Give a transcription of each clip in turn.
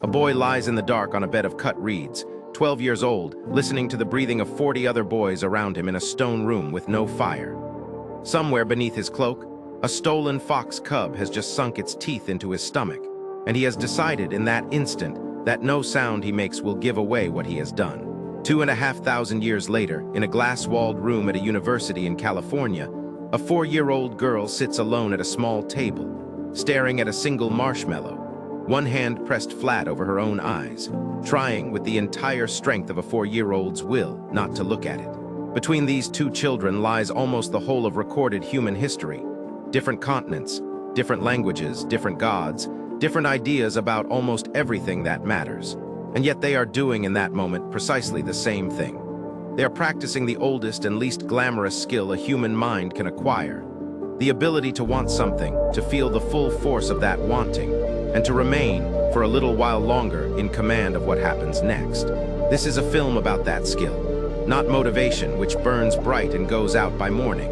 A boy lies in the dark on a bed of cut reeds, 12 years old, listening to the breathing of 40 other boys around him in a stone room with no fire. Somewhere beneath his cloak, a stolen fox cub has just sunk its teeth into his stomach, and he has decided in that instant that no sound he makes will give away what he has done. 2,500 years later, in a glass-walled room at a university in California, a 4-year-old girl sits alone at a small table, staring at a single marshmallow, one hand pressed flat over her own eyes, trying with the entire strength of a 4-year-old's will not to look at it. Between these two children lies almost the whole of recorded human history. Different continents, different languages, different gods, different ideas about almost everything that matters. And yet they are doing in that moment precisely the same thing. They are practicing the oldest and least glamorous skill a human mind can acquire: the ability to want something, to feel the full force of that wanting, and to remain, for a little while longer, in command of what happens next. This is a film about that skill. Not motivation, which burns bright and goes out by morning.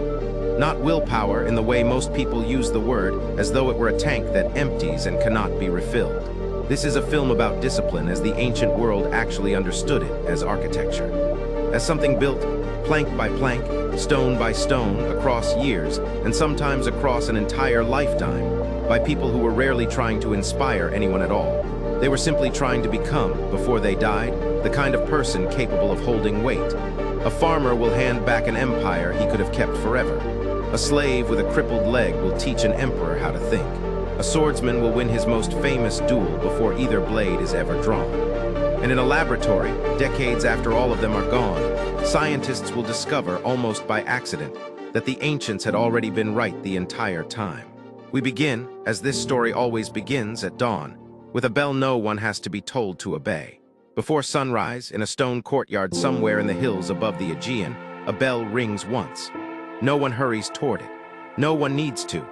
Not willpower in the way most people use the word, as though it were a tank that empties and cannot be refilled. This is a film about discipline as the ancient world actually understood it, as architecture. As something built, plank by plank, stone by stone, across years, and sometimes across an entire lifetime, by people who were rarely trying to inspire anyone at all. They were simply trying to become, before they died, the kind of person capable of holding weight. A farmer will hand back an empire he could have kept forever. A slave with a crippled leg will teach an emperor how to think. A swordsman will win his most famous duel before either blade is ever drawn. And in a laboratory, decades after all of them are gone, scientists will discover, almost by accident, that the ancients had already been right the entire time. We begin, as this story always begins, at dawn, with a bell no one has to be told to obey. Before sunrise, in a stone courtyard somewhere in the hills above the Aegean, a bell rings once. No one hurries toward it. No one needs to.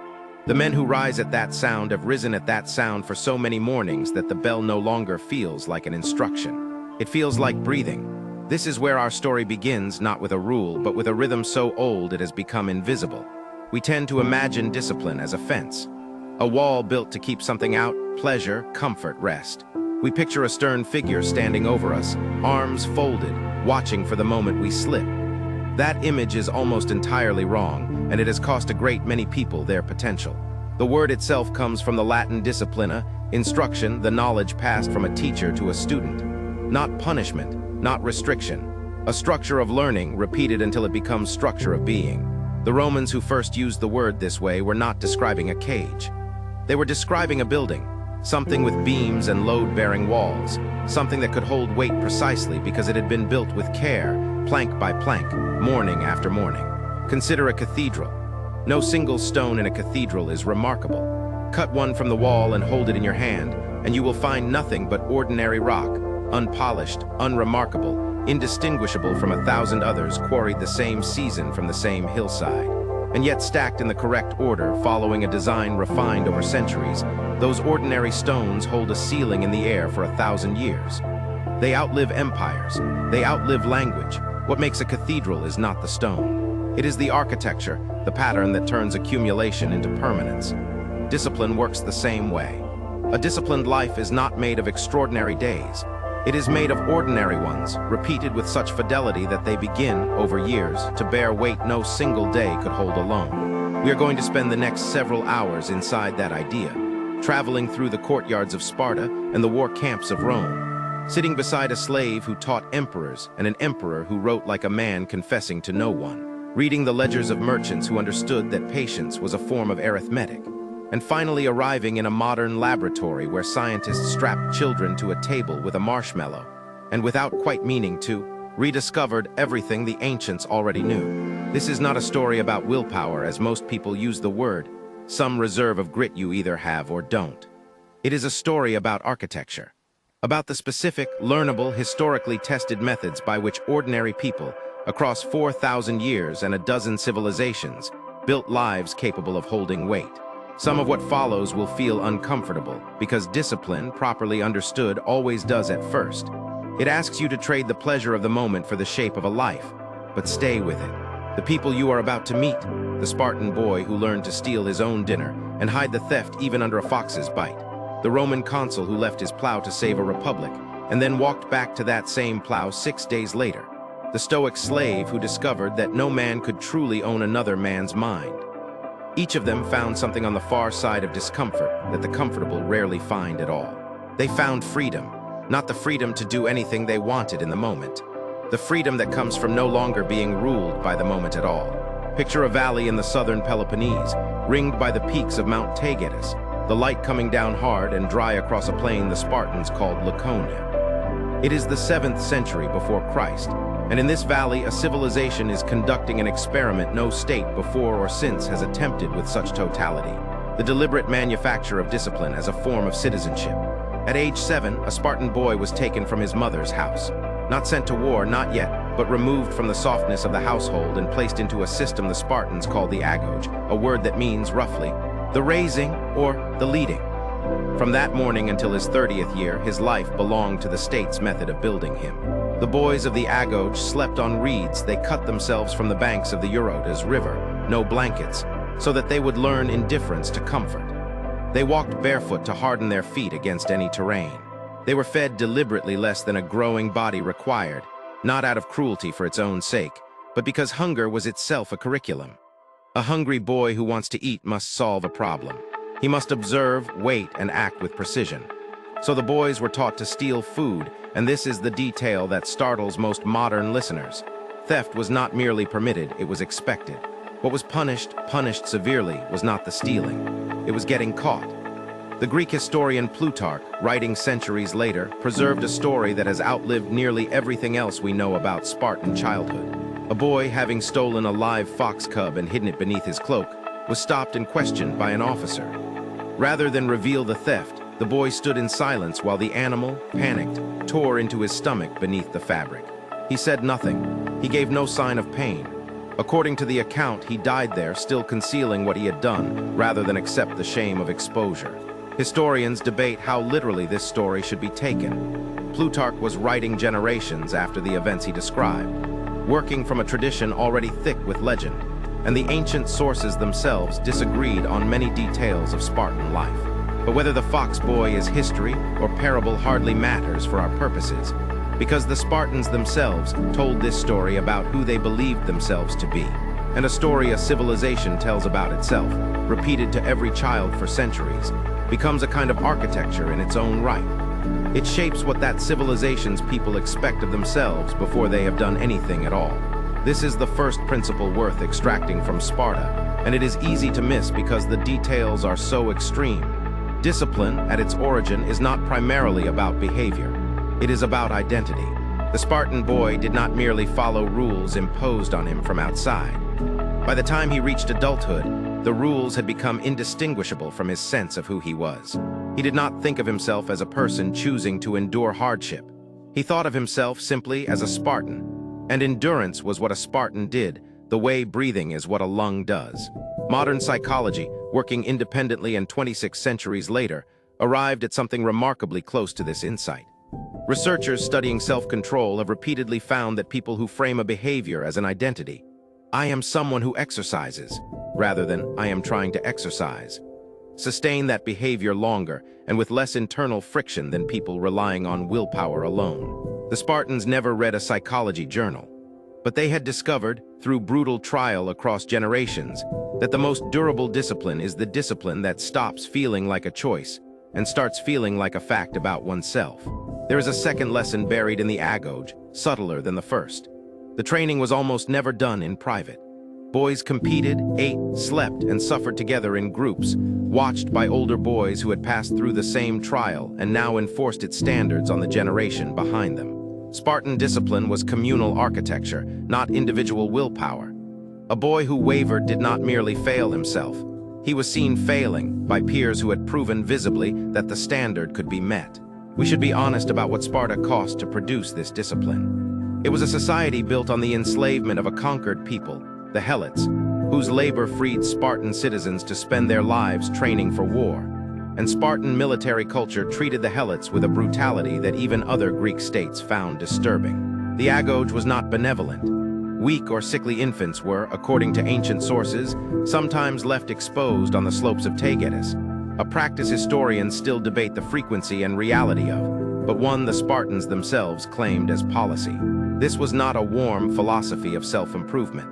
The men who rise at that sound have risen at that sound for so many mornings that the bell no longer feels like an instruction. It feels like breathing. This is where our story begins, not with a rule, but with a rhythm so old it has become invisible. We tend to imagine discipline as a fence, a wall built to keep something out: pleasure, comfort, rest. We picture a stern figure standing over us, arms folded, watching for the moment we slip. That image is almost entirely wrong, and it has cost a great many people their potential. The word itself comes from the Latin disciplina, instruction, the knowledge passed from a teacher to a student. Not punishment, not restriction. A structure of learning repeated until it becomes structure of being. The Romans who first used the word this way were not describing a cage. They were describing a building, something with beams and load-bearing walls, something that could hold weight precisely because it had been built with care, plank by plank, morning after morning. Consider a cathedral. No single stone in a cathedral is remarkable. Cut one from the wall and hold it in your hand, and you will find nothing but ordinary rock, unpolished, unremarkable, indistinguishable from 1,000 others quarried the same season from the same hillside. And yet stacked in the correct order, following a design refined over centuries, those ordinary stones hold a ceiling in the air for 1,000 years. They outlive empires. They outlive language. What makes a cathedral is not the stone. It is the architecture, the pattern that turns accumulation into permanence. Discipline works the same way. A disciplined life is not made of extraordinary days. It is made of ordinary ones, repeated with such fidelity that they begin, over years, to bear weight no single day could hold alone. We are going to spend the next several hours inside that idea, traveling through the courtyards of Sparta and the war camps of Rome, sitting beside a slave who taught emperors and an emperor who wrote like a man confessing to no one, reading the ledgers of merchants who understood that patience was a form of arithmetic, and finally arriving in a modern laboratory where scientists strapped children to a table with a marshmallow, and without quite meaning to, rediscovered everything the ancients already knew. This is not a story about willpower as most people use the word, some reserve of grit you either have or don't. It is a story about architecture, about the specific, learnable, historically tested methods by which ordinary people, across 4,000 years and a dozen civilizations, built lives capable of holding weight. Some of what follows will feel uncomfortable, because discipline, properly understood, always does at first. It asks you to trade the pleasure of the moment for the shape of a life, but stay with it. The people you are about to meet, the Spartan boy who learned to steal his own dinner and hide the theft even under a fox's bite, the Roman consul who left his plow to save a republic, and then walked back to that same plow 6 days later, the Stoic slave who discovered that no man could truly own another man's mind. Each of them found something on the far side of discomfort that the comfortable rarely find at all. They found freedom, not the freedom to do anything they wanted in the moment, the freedom that comes from no longer being ruled by the moment at all. Picture a valley in the southern Peloponnese, ringed by the peaks of Mount Taygetus, the light coming down hard and dry across a plain the Spartans called Laconia. It is the 7th century before Christ, and in this valley a civilization is conducting an experiment no state before or since has attempted with such totality, the deliberate manufacture of discipline as a form of citizenship. At age 7, a Spartan boy was taken from his mother's house. Not sent to war, not yet, but removed from the softness of the household and placed into a system the Spartans called the agoge, a word that means, roughly, the raising or the leading. From that morning until his 30th year, his life belonged to the state's method of building him. The boys of the agoge slept on reeds they cut themselves from the banks of the Eurotas River, no blankets, so that they would learn indifference to comfort. They walked barefoot to harden their feet against any terrain. They were fed deliberately less than a growing body required, not out of cruelty for its own sake, but because hunger was itself a curriculum. A hungry boy who wants to eat must solve a problem. He must observe, wait, and act with precision. So the boys were taught to steal food, and this is the detail that startles most modern listeners. Theft was not merely permitted, it was expected. What was punished severely, was not the stealing. It was getting caught. The Greek historian Plutarch, writing centuries later, preserved a story that has outlived nearly everything else we know about Spartan childhood. A boy, having stolen a live fox cub and hidden it beneath his cloak, was stopped and questioned by an officer. Rather than reveal the theft, the boy stood in silence while the animal, panicked, tore into his stomach beneath the fabric. He said nothing. He gave no sign of pain. According to the account, he died there, still concealing what he had done, rather than accept the shame of exposure. Historians debate how literally this story should be taken. Plutarch was writing generations after the events he described, working from a tradition already thick with legend, and the ancient sources themselves disagreed on many details of Spartan life. But whether the fox boy is history or parable hardly matters for our purposes, because the Spartans themselves told this story about who they believed themselves to be, and a story a civilization tells about itself, repeated to every child for centuries, becomes a kind of architecture in its own right. It shapes what that civilization's people expect of themselves before they have done anything at all. This is the first principle worth extracting from Sparta, and it is easy to miss because the details are so extreme. Discipline, at its origin, is not primarily about behavior. It is about identity. The Spartan boy did not merely follow rules imposed on him from outside. By the time he reached adulthood, the rules had become indistinguishable from his sense of who he was. He did not think of himself as a person choosing to endure hardship. He thought of himself simply as a Spartan, and endurance was what a Spartan did, the way breathing is what a lung does. Modern psychology, working independently and 26 centuries later, arrived at something remarkably close to this insight. Researchers studying self-control have repeatedly found that people who frame a behavior as an identity, I am someone who exercises, rather than I am trying to exercise, sustain that behavior longer and with less internal friction than people relying on willpower alone. The Spartans never read a psychology journal, but they had discovered, through brutal trial across generations, that the most durable discipline is the discipline that stops feeling like a choice and starts feeling like a fact about oneself. There is a second lesson buried in the agoge, subtler than the first. The training was almost never done in private. Boys competed, ate, slept, and suffered together in groups, watched by older boys who had passed through the same trial and now enforced its standards on the generation behind them. Spartan discipline was communal architecture, not individual willpower. A boy who wavered did not merely fail himself. He was seen failing by peers who had proven visibly that the standard could be met. We should be honest about what Sparta cost to produce this discipline. It was a society built on the enslavement of a conquered people, the Helots, whose labor freed Spartan citizens to spend their lives training for war. And Spartan military culture treated the Helots with a brutality that even other Greek states found disturbing. The agoge was not benevolent. Weak or sickly infants were, according to ancient sources, sometimes left exposed on the slopes of Taygetus. a practice historians still debate the frequency and reality of, but one the Spartans themselves claimed as policy. This was not a warm philosophy of self-improvement.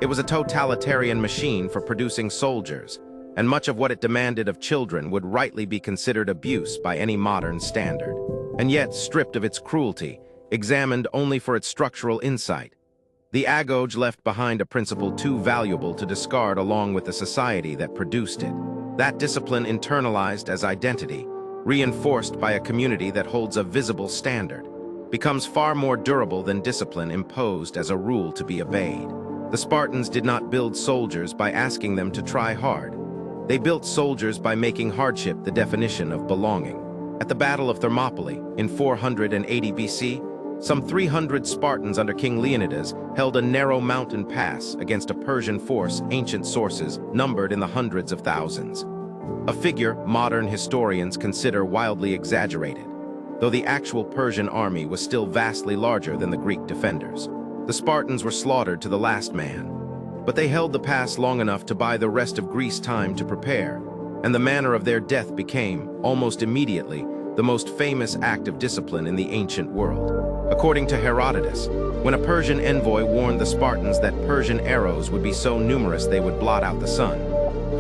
It was a totalitarian machine for producing soldiers, and much of what it demanded of children would rightly be considered abuse by any modern standard. And yet, stripped of its cruelty, examined only for its structural insight, the agoge left behind a principle too valuable to discard along with the society that produced it. That discipline internalized as identity, reinforced by a community that holds a visible standard, becomes far more durable than discipline imposed as a rule to be obeyed. The Spartans did not build soldiers by asking them to try hard. They built soldiers by making hardship the definition of belonging. At the Battle of Thermopylae in 480 BC, some 300 Spartans under King Leonidas held a narrow mountain pass against a Persian force ancient sources numbered in the hundreds of thousands. A figure modern historians consider wildly exaggerated, though the actual Persian army was still vastly larger than the Greek defenders. The Spartans were slaughtered to the last man, but they held the pass long enough to buy the rest of Greece time to prepare, and the manner of their death became, almost immediately, the most famous act of discipline in the ancient world. According to Herodotus, when a Persian envoy warned the Spartans that Persian arrows would be so numerous they would blot out the sun,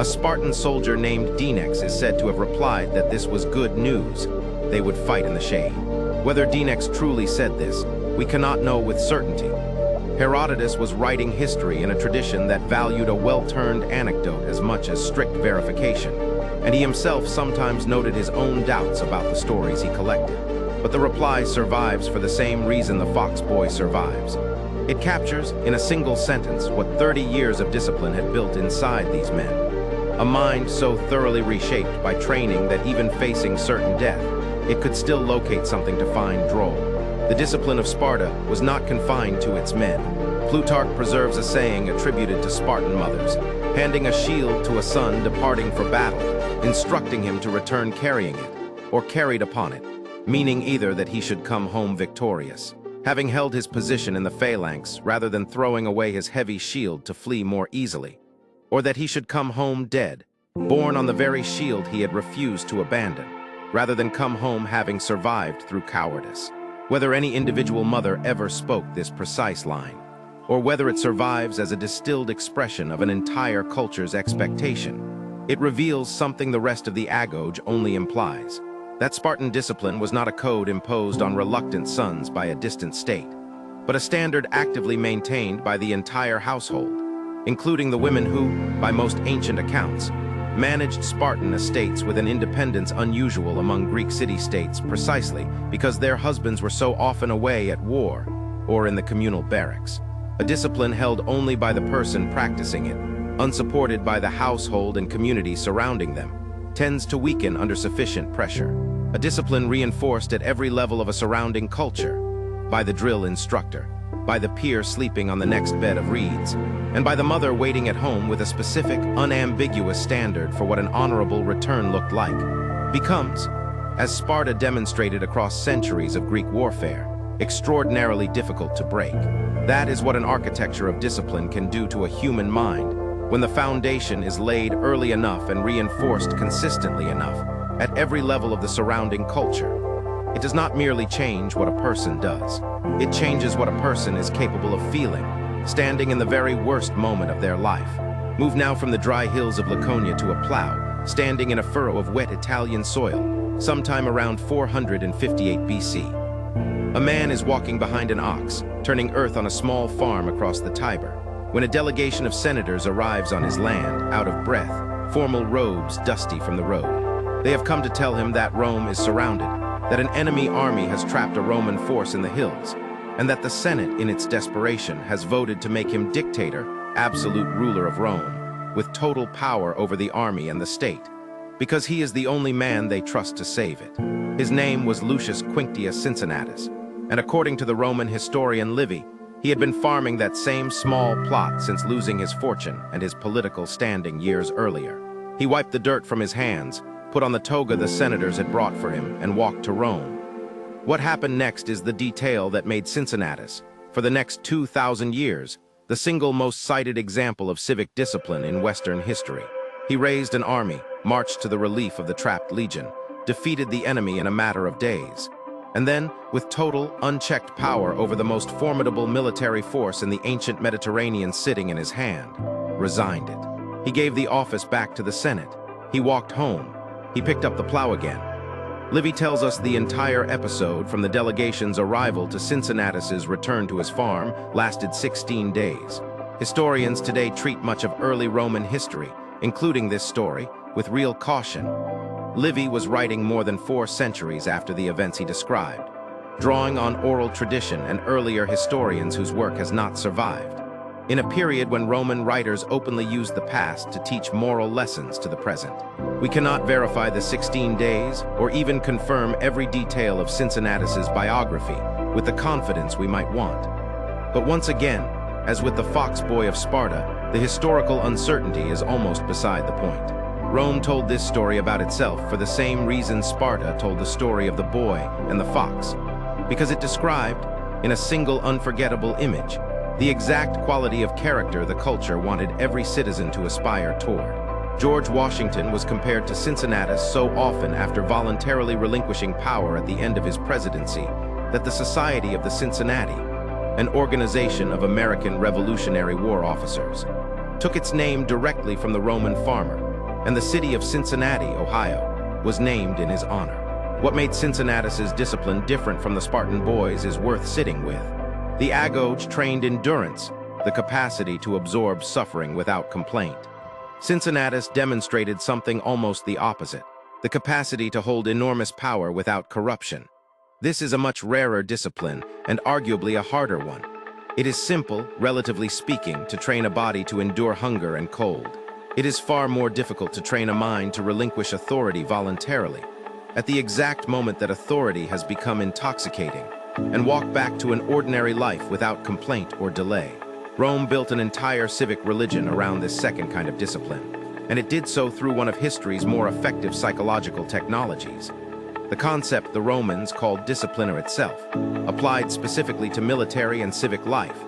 a Spartan soldier named Diogenes is said to have replied that this was good news. They would fight in the shade. Whether Diogenes truly said this, we cannot know with certainty. Herodotus was writing history in a tradition that valued a well-turned anecdote as much as strict verification, and he himself sometimes noted his own doubts about the stories he collected. But the reply survives for the same reason the Fox Boy survives. It captures, in a single sentence, what 30 years of discipline had built inside these men. A mind so thoroughly reshaped by training that even facing certain death, it could still locate something to find droll. The discipline of Sparta was not confined to its men. Plutarch preserves a saying attributed to Spartan mothers, handing a shield to a son departing for battle, instructing him to return carrying it, or carried upon it, meaning either that he should come home victorious, having held his position in the phalanx rather than throwing away his heavy shield to flee more easily, or that he should come home dead, born on the very shield he had refused to abandon, rather than come home having survived through cowardice. Whether any individual mother ever spoke this precise line, or whether it survives as a distilled expression of an entire culture's expectation, it reveals something the rest of the agoge only implies. That Spartan discipline was not a code imposed on reluctant sons by a distant state, but a standard actively maintained by the entire household, including the women who, by most ancient accounts, managed Spartan estates with an independence unusual among Greek city-states precisely because their husbands were so often away at war or in the communal barracks. A discipline held only by the person practicing it, unsupported by the household and community surrounding them, tends to weaken under sufficient pressure. A discipline reinforced at every level of a surrounding culture, by the drill instructor, by the peer sleeping on the next bed of reeds, and by the mother waiting at home with a specific, unambiguous standard for what an honorable return looked like, becomes, as Sparta demonstrated across centuries of Greek warfare, extraordinarily difficult to break. That is what an architecture of discipline can do to a human mind, when the foundation is laid early enough and reinforced consistently enough at every level of the surrounding culture. It does not merely change what a person does. It changes what a person is capable of feeling, standing in the very worst moment of their life. Move now from the dry hills of Laconia to a plow, standing in a furrow of wet Italian soil, sometime around 458 BC. A man is walking behind an ox, turning earth on a small farm across the Tiber, when a delegation of senators arrives on his land, out of breath, formal robes dusty from the road. They have come to tell him that Rome is surrounded, that an enemy army has trapped a Roman force in the hills, and that the Senate, in its desperation, has voted to make him dictator, absolute ruler of Rome, with total power over the army and the state, because he is the only man they trust to save it. His name was Lucius Quinctius Cincinnatus, and according to the Roman historian Livy, he had been farming that same small plot since losing his fortune and his political standing years earlier. He wiped the dirt from his hands, put on the toga the senators had brought for him, and walked to Rome. What happened next is the detail that made Cincinnatus, for the next 2,000 years, the single most cited example of civic discipline in Western history. He raised an army, marched to the relief of the trapped legion, defeated the enemy in a matter of days, and then, with total, unchecked power over the most formidable military force in the ancient Mediterranean sitting in his hand, resigned it. He gave the office back to the Senate. He walked home. He picked up the plow again. Livy tells us the entire episode, from the delegation's arrival to Cincinnatus's return to his farm, lasted 16 days. Historians today treat much of early Roman history, including this story, with real caution. Livy was writing more than 4 centuries after the events he described, drawing on oral tradition and earlier historians whose work has not survived, in a period when Roman writers openly used the past to teach moral lessons to the present. We cannot verify the 16 days or even confirm every detail of Cincinnatus's biography with the confidence we might want. But once again, as with the fox boy of Sparta, the historical uncertainty is almost beside the point. Rome told this story about itself for the same reason Sparta told the story of the boy and the fox, because it described, in a single unforgettable image, the exact quality of character the culture wanted every citizen to aspire toward. George Washington was compared to Cincinnatus so often after voluntarily relinquishing power at the end of his presidency that the Society of the Cincinnati, an organization of American Revolutionary War officers, took its name directly from the Roman farmer, and the city of Cincinnati, Ohio, was named in his honor. What made Cincinnatus's discipline different from the Spartan boys is worth sitting with. The agoge trained endurance, the capacity to absorb suffering without complaint. Cincinnatus demonstrated something almost the opposite, the capacity to hold enormous power without corruption. This is a much rarer discipline, and arguably a harder one. It is simple, relatively speaking, to train a body to endure hunger and cold. It is far more difficult to train a mind to relinquish authority voluntarily, at the exact moment that authority has become intoxicating, and walk back to an ordinary life without complaint or delay. Rome built an entire civic religion around this second kind of discipline, and it did so through one of history's more effective psychological technologies. The concept the Romans called disciplina itself applied specifically to military and civic life,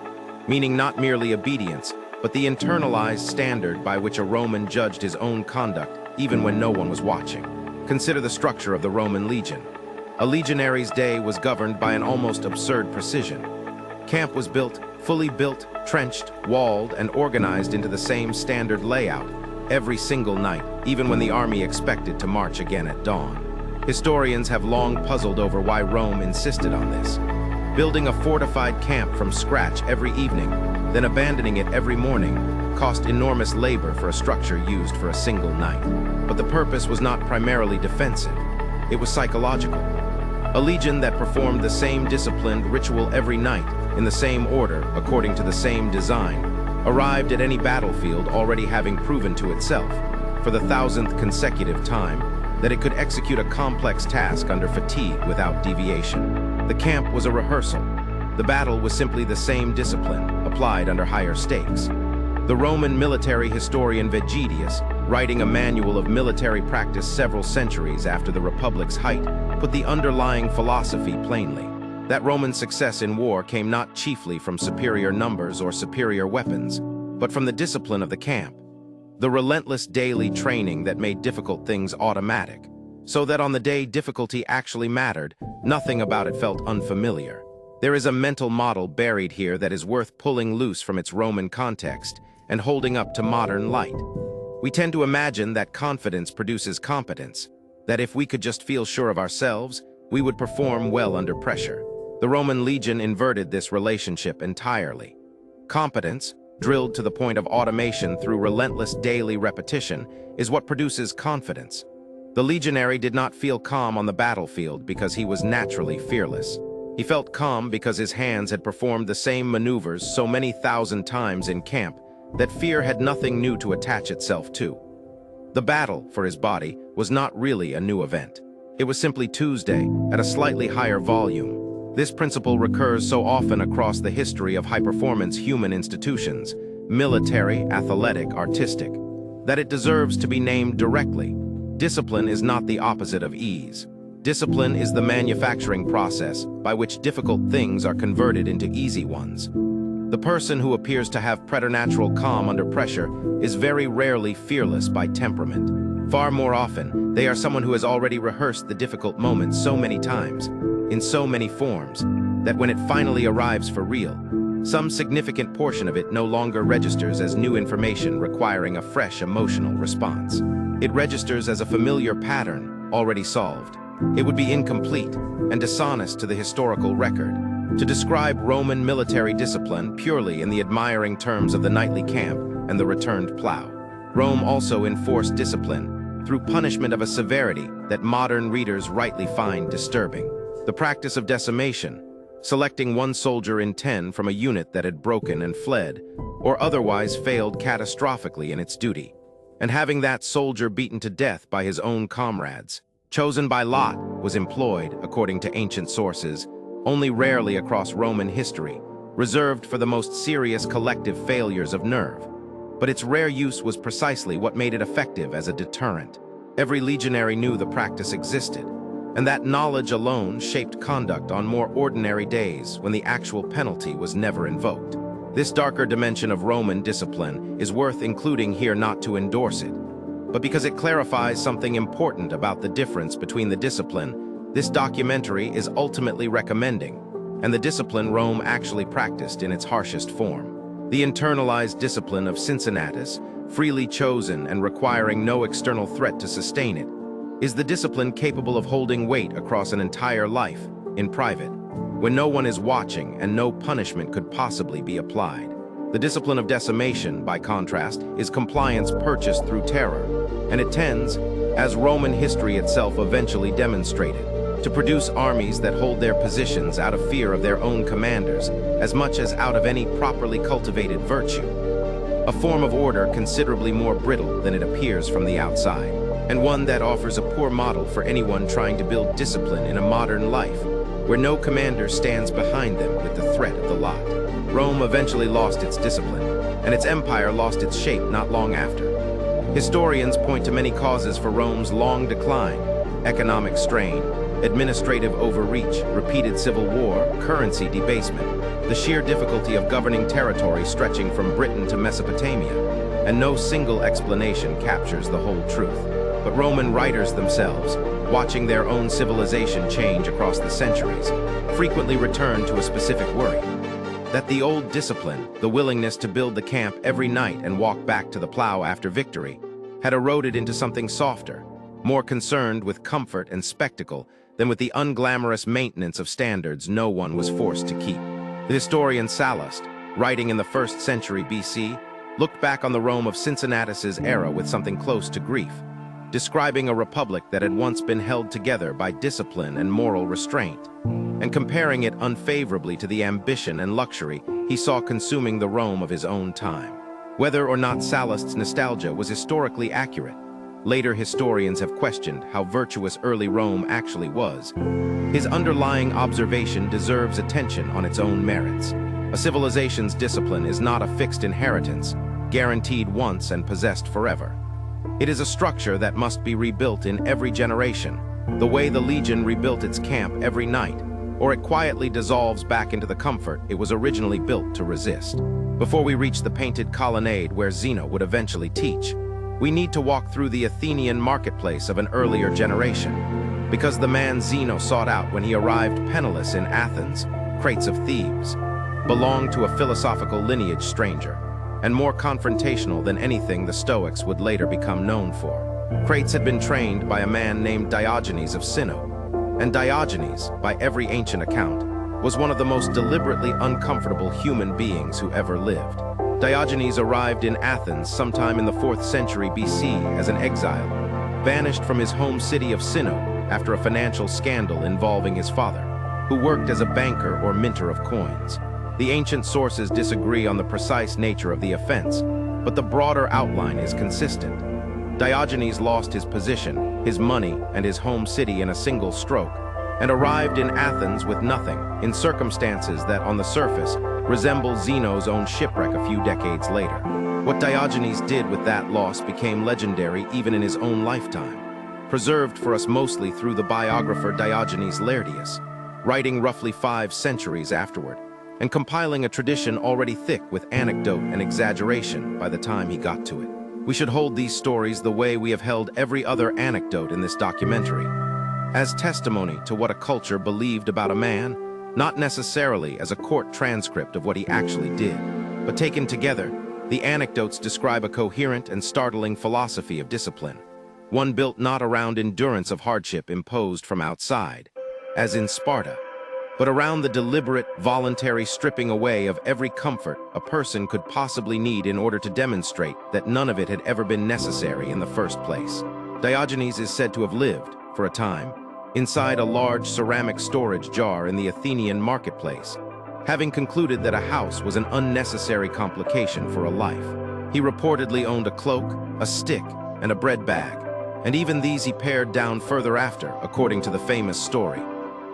meaning not merely obedience, but the internalized standard by which a Roman judged his own conduct even when no one was watching. Consider the structure of the Roman legion. A legionary's day was governed by an almost absurd precision. Camp was built, fully built, trenched, walled, and organized into the same standard layout every single night, even when the army expected to march again at dawn. Historians have long puzzled over why Rome insisted on this. Building a fortified camp from scratch every evening, then abandoning it every morning, cost enormous labor for a structure used for a single night. But the purpose was not primarily defensive. It was psychological. A legion that performed the same disciplined ritual every night, in the same order, according to the same design, arrived at any battlefield already having proven to itself, for the 1000th consecutive time, that it could execute a complex task under fatigue without deviation. The camp was a rehearsal. The battle was simply the same discipline, applied under higher stakes. The Roman military historian Vegetius, writing a manual of military practice several centuries after the Republic's height, put the underlying philosophy plainly. That Roman success in war came not chiefly from superior numbers or superior weapons, but from the discipline of the camp. The relentless daily training that made difficult things automatic, so that on the day difficulty actually mattered, nothing about it felt unfamiliar. There is a mental model buried here that is worth pulling loose from its Roman context and holding up to modern light. We tend to imagine that confidence produces competence, that if we could just feel sure of ourselves, we would perform well under pressure. The Roman legion inverted this relationship entirely. Competence, drilled to the point of automation through relentless daily repetition, is what produces confidence. The legionary did not feel calm on the battlefield because he was naturally fearless. He felt calm because his hands had performed the same maneuvers so many thousand times in camp that fear had nothing new to attach itself to. The battle, for his body, was not really a new event. It was simply Tuesday, at a slightly higher volume. This principle recurs so often across the history of high-performance human institutions, military, athletic, artistic, that it deserves to be named directly. Discipline is not the opposite of ease. Discipline is the manufacturing process by which difficult things are converted into easy ones. The person who appears to have preternatural calm under pressure is very rarely fearless by temperament. Far more often, they are someone who has already rehearsed the difficult moments so many times, in so many forms, that when it finally arrives for real, some significant portion of it no longer registers as new information requiring a fresh emotional response. It registers as a familiar pattern already solved. It would be incomplete and dishonest to the historical record to describe Roman military discipline purely in the admiring terms of the knightly camp and the returned plow. Rome also enforced discipline through punishment of a severity that modern readers rightly find disturbing. The practice of decimation, selecting one soldier in 10 from a unit that had broken and fled, or otherwise failed catastrophically in its duty, and having that soldier beaten to death by his own comrades, chosen by lot, was employed, according to ancient sources, only rarely across Roman history, reserved for the most serious collective failures of nerve. But its rare use was precisely what made it effective as a deterrent. Every legionary knew the practice existed, and that knowledge alone shaped conduct on more ordinary days when the actual penalty was never invoked. This darker dimension of Roman discipline is worth including here, not to endorse it, but because it clarifies something important about the difference between the discipline this documentary is ultimately recommending and the discipline Rome actually practiced in its harshest form. The internalized discipline of Cincinnatus, freely chosen and requiring no external threat to sustain it, is the discipline capable of holding weight across an entire life, in private, when no one is watching and no punishment could possibly be applied. The discipline of decimation, by contrast, is compliance purchased through terror, and it tends, as Roman history itself eventually demonstrated, to produce armies that hold their positions out of fear of their own commanders, as much as out of any properly cultivated virtue. A form of order considerably more brittle than it appears from the outside, and one that offers a poor model for anyone trying to build discipline in a modern life, where no commander stands behind them with the threat of the lot. Rome eventually lost its discipline, and its empire lost its shape not long after. Historians point to many causes for Rome's long decline: economic strain, administrative overreach, repeated civil war, currency debasement, the sheer difficulty of governing territory stretching from Britain to Mesopotamia, and no single explanation captures the whole truth. But Roman writers themselves, watching their own civilization change across the centuries, frequently return to a specific worry: that the old discipline, the willingness to build the camp every night and walk back to the plow after victory, had eroded into something softer, more concerned with comfort and spectacle than with the unglamorous maintenance of standards no one was forced to keep. The historian Sallust, writing in the 1st century BC, looked back on the Rome of Cincinnatus's era with something close to grief, describing a republic that had once been held together by discipline and moral restraint, and comparing it unfavorably to the ambition and luxury he saw consuming the Rome of his own time. Whether or not Sallust's nostalgia was historically accurate, later historians have questioned how virtuous early Rome actually was. His underlying observation deserves attention on its own merits. A civilization's discipline is not a fixed inheritance, guaranteed once and possessed forever. It is a structure that must be rebuilt in every generation, the way the legion rebuilt its camp every night, or it quietly dissolves back into the comfort it was originally built to resist. Before we reach the painted colonnade where Zeno would eventually teach, we need to walk through the Athenian marketplace of an earlier generation, because the man Zeno sought out when he arrived penniless in Athens, Crates of Thebes, belonged to a philosophical lineage stranger, and more confrontational than anything the Stoics would later become known for. Crates had been trained by a man named Diogenes of Sino, and Diogenes, by every ancient account, was one of the most deliberately uncomfortable human beings who ever lived. Diogenes arrived in Athens sometime in the 4th century BC as an exile, banished from his home city of Sino after a financial scandal involving his father, who worked as a banker or minter of coins. The ancient sources disagree on the precise nature of the offense, but the broader outline is consistent. Diogenes lost his position, his money, and his home city in a single stroke, and arrived in Athens with nothing, in circumstances that, on the surface, resemble Zeno's own shipwreck a few decades later. What Diogenes did with that loss became legendary even in his own lifetime, preserved for us mostly through the biographer Diogenes Laertius, writing roughly 5 centuries afterward. and compiling a tradition already thick with anecdote and exaggeration by the time he got to it. We should hold these stories the way we have held every other anecdote in this documentary, as testimony to what a culture believed about a man, not necessarily as a court transcript of what he actually did, but taken together, the anecdotes describe a coherent and startling philosophy of discipline, one built not around endurance of hardship imposed from outside, as in Sparta, but around the deliberate, voluntary stripping away of every comfort a person could possibly need in order to demonstrate that none of it had ever been necessary in the first place. Diogenes is said to have lived, for a time, inside a large ceramic storage jar in the Athenian marketplace, having concluded that a house was an unnecessary complication for a life. He reportedly owned a cloak, a stick, and a bread bag, and even these he pared down further after, according to the famous story,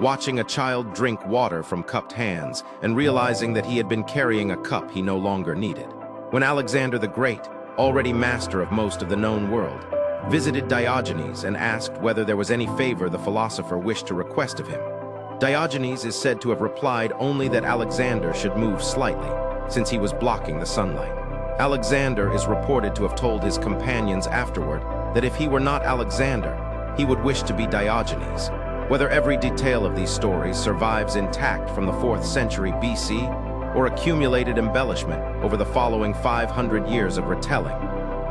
watching a child drink water from cupped hands and realizing that he had been carrying a cup he no longer needed. When Alexander the Great, already master of most of the known world, visited Diogenes and asked whether there was any favor the philosopher wished to request of him, Diogenes is said to have replied only that Alexander should move slightly, since he was blocking the sunlight. Alexander is reported to have told his companions afterward that if he were not Alexander, he would wish to be Diogenes. Whether every detail of these stories survives intact from the 4th century BC or accumulated embellishment over the following 500 years of retelling,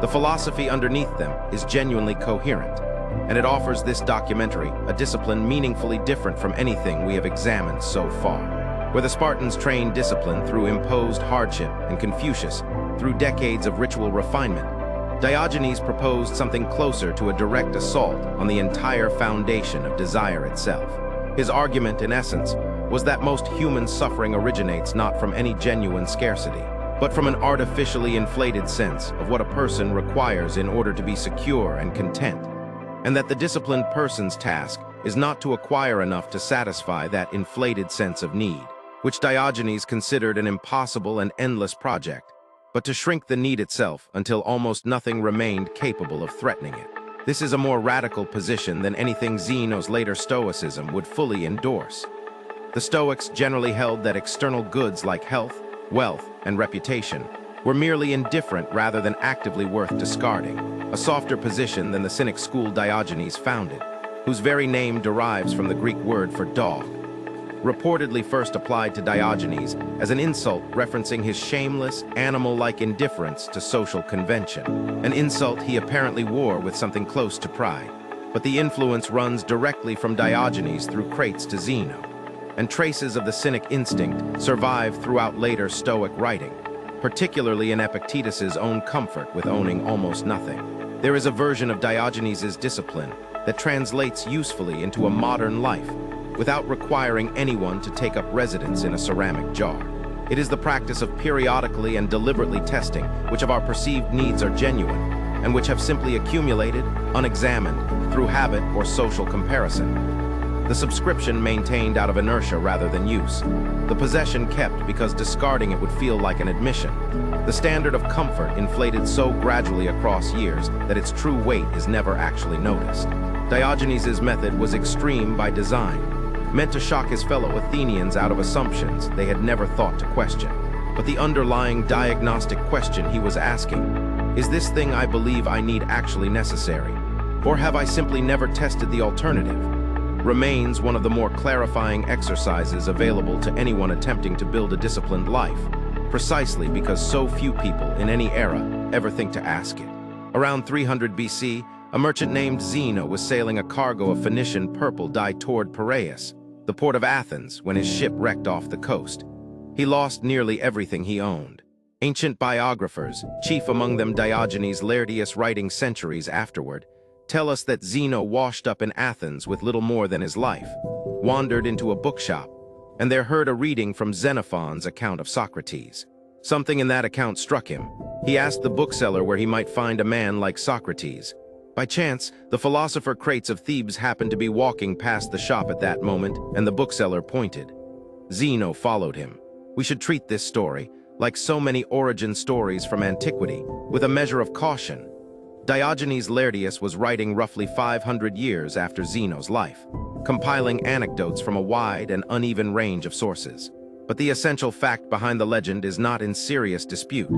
the philosophy underneath them is genuinely coherent, and it offers this documentary a discipline meaningfully different from anything we have examined so far. Where the Spartans trained discipline through imposed hardship and Confucius through decades of ritual refinement, Diogenes proposed something closer to a direct assault on the entire foundation of desire itself. His argument, in essence, was that most human suffering originates not from any genuine scarcity, but from an artificially inflated sense of what a person requires in order to be secure and content, and that the disciplined person's task is not to acquire enough to satisfy that inflated sense of need, which Diogenes considered an impossible and endless project, but to shrink the need itself until almost nothing remained capable of threatening it. This is a more radical position than anything Zeno's later Stoicism would fully endorse. The Stoics generally held that external goods like health, wealth, and reputation were merely indifferent rather than actively worth discarding, a softer position than the Cynic school Diogenes founded, whose very name derives from the Greek word for dog, reportedly first applied to Diogenes as an insult referencing his shameless, animal-like indifference to social convention, an insult he apparently wore with something close to pride. But the influence runs directly from Diogenes through Crates to Zeno, and traces of the Cynic instinct survive throughout later Stoic writing, particularly in Epictetus's own comfort with owning almost nothing. There is a version of Diogenes's discipline that translates usefully into a modern life, without requiring anyone to take up residence in a ceramic jar. It is the practice of periodically and deliberately testing which of our perceived needs are genuine, and which have simply accumulated, unexamined, through habit or social comparison. The subscription maintained out of inertia rather than use. The possession kept because discarding it would feel like an admission. The standard of comfort inflated so gradually across years that its true weight is never actually noticed. Diogenes' method was extreme by design, meant to shock his fellow Athenians out of assumptions they had never thought to question. But the underlying diagnostic question he was asking, is this thing I believe I need actually necessary? Or have I simply never tested the alternative? Remains one of the more clarifying exercises available to anyone attempting to build a disciplined life, precisely because so few people in any era ever think to ask it. Around 300 BC, a merchant named Zeno was sailing a cargo of Phoenician purple dyed toward Piraeus, the port of Athens, when his ship wrecked off the coast. He lost nearly everything he owned. Ancient biographers, chief among them Diogenes Laertius writing centuries afterward, tell us that Zeno washed up in Athens with little more than his life, wandered into a bookshop, and there heard a reading from Xenophon's account of Socrates. Something in that account struck him. He asked the bookseller where he might find a man like Socrates. By chance, the philosopher Crates of Thebes happened to be walking past the shop at that moment, and the bookseller pointed. Zeno followed him. We should treat this story, like so many origin stories from antiquity, with a measure of caution. Diogenes Laertius was writing roughly 500 years after Zeno's life, compiling anecdotes from a wide and uneven range of sources. But the essential fact behind the legend is not in serious dispute.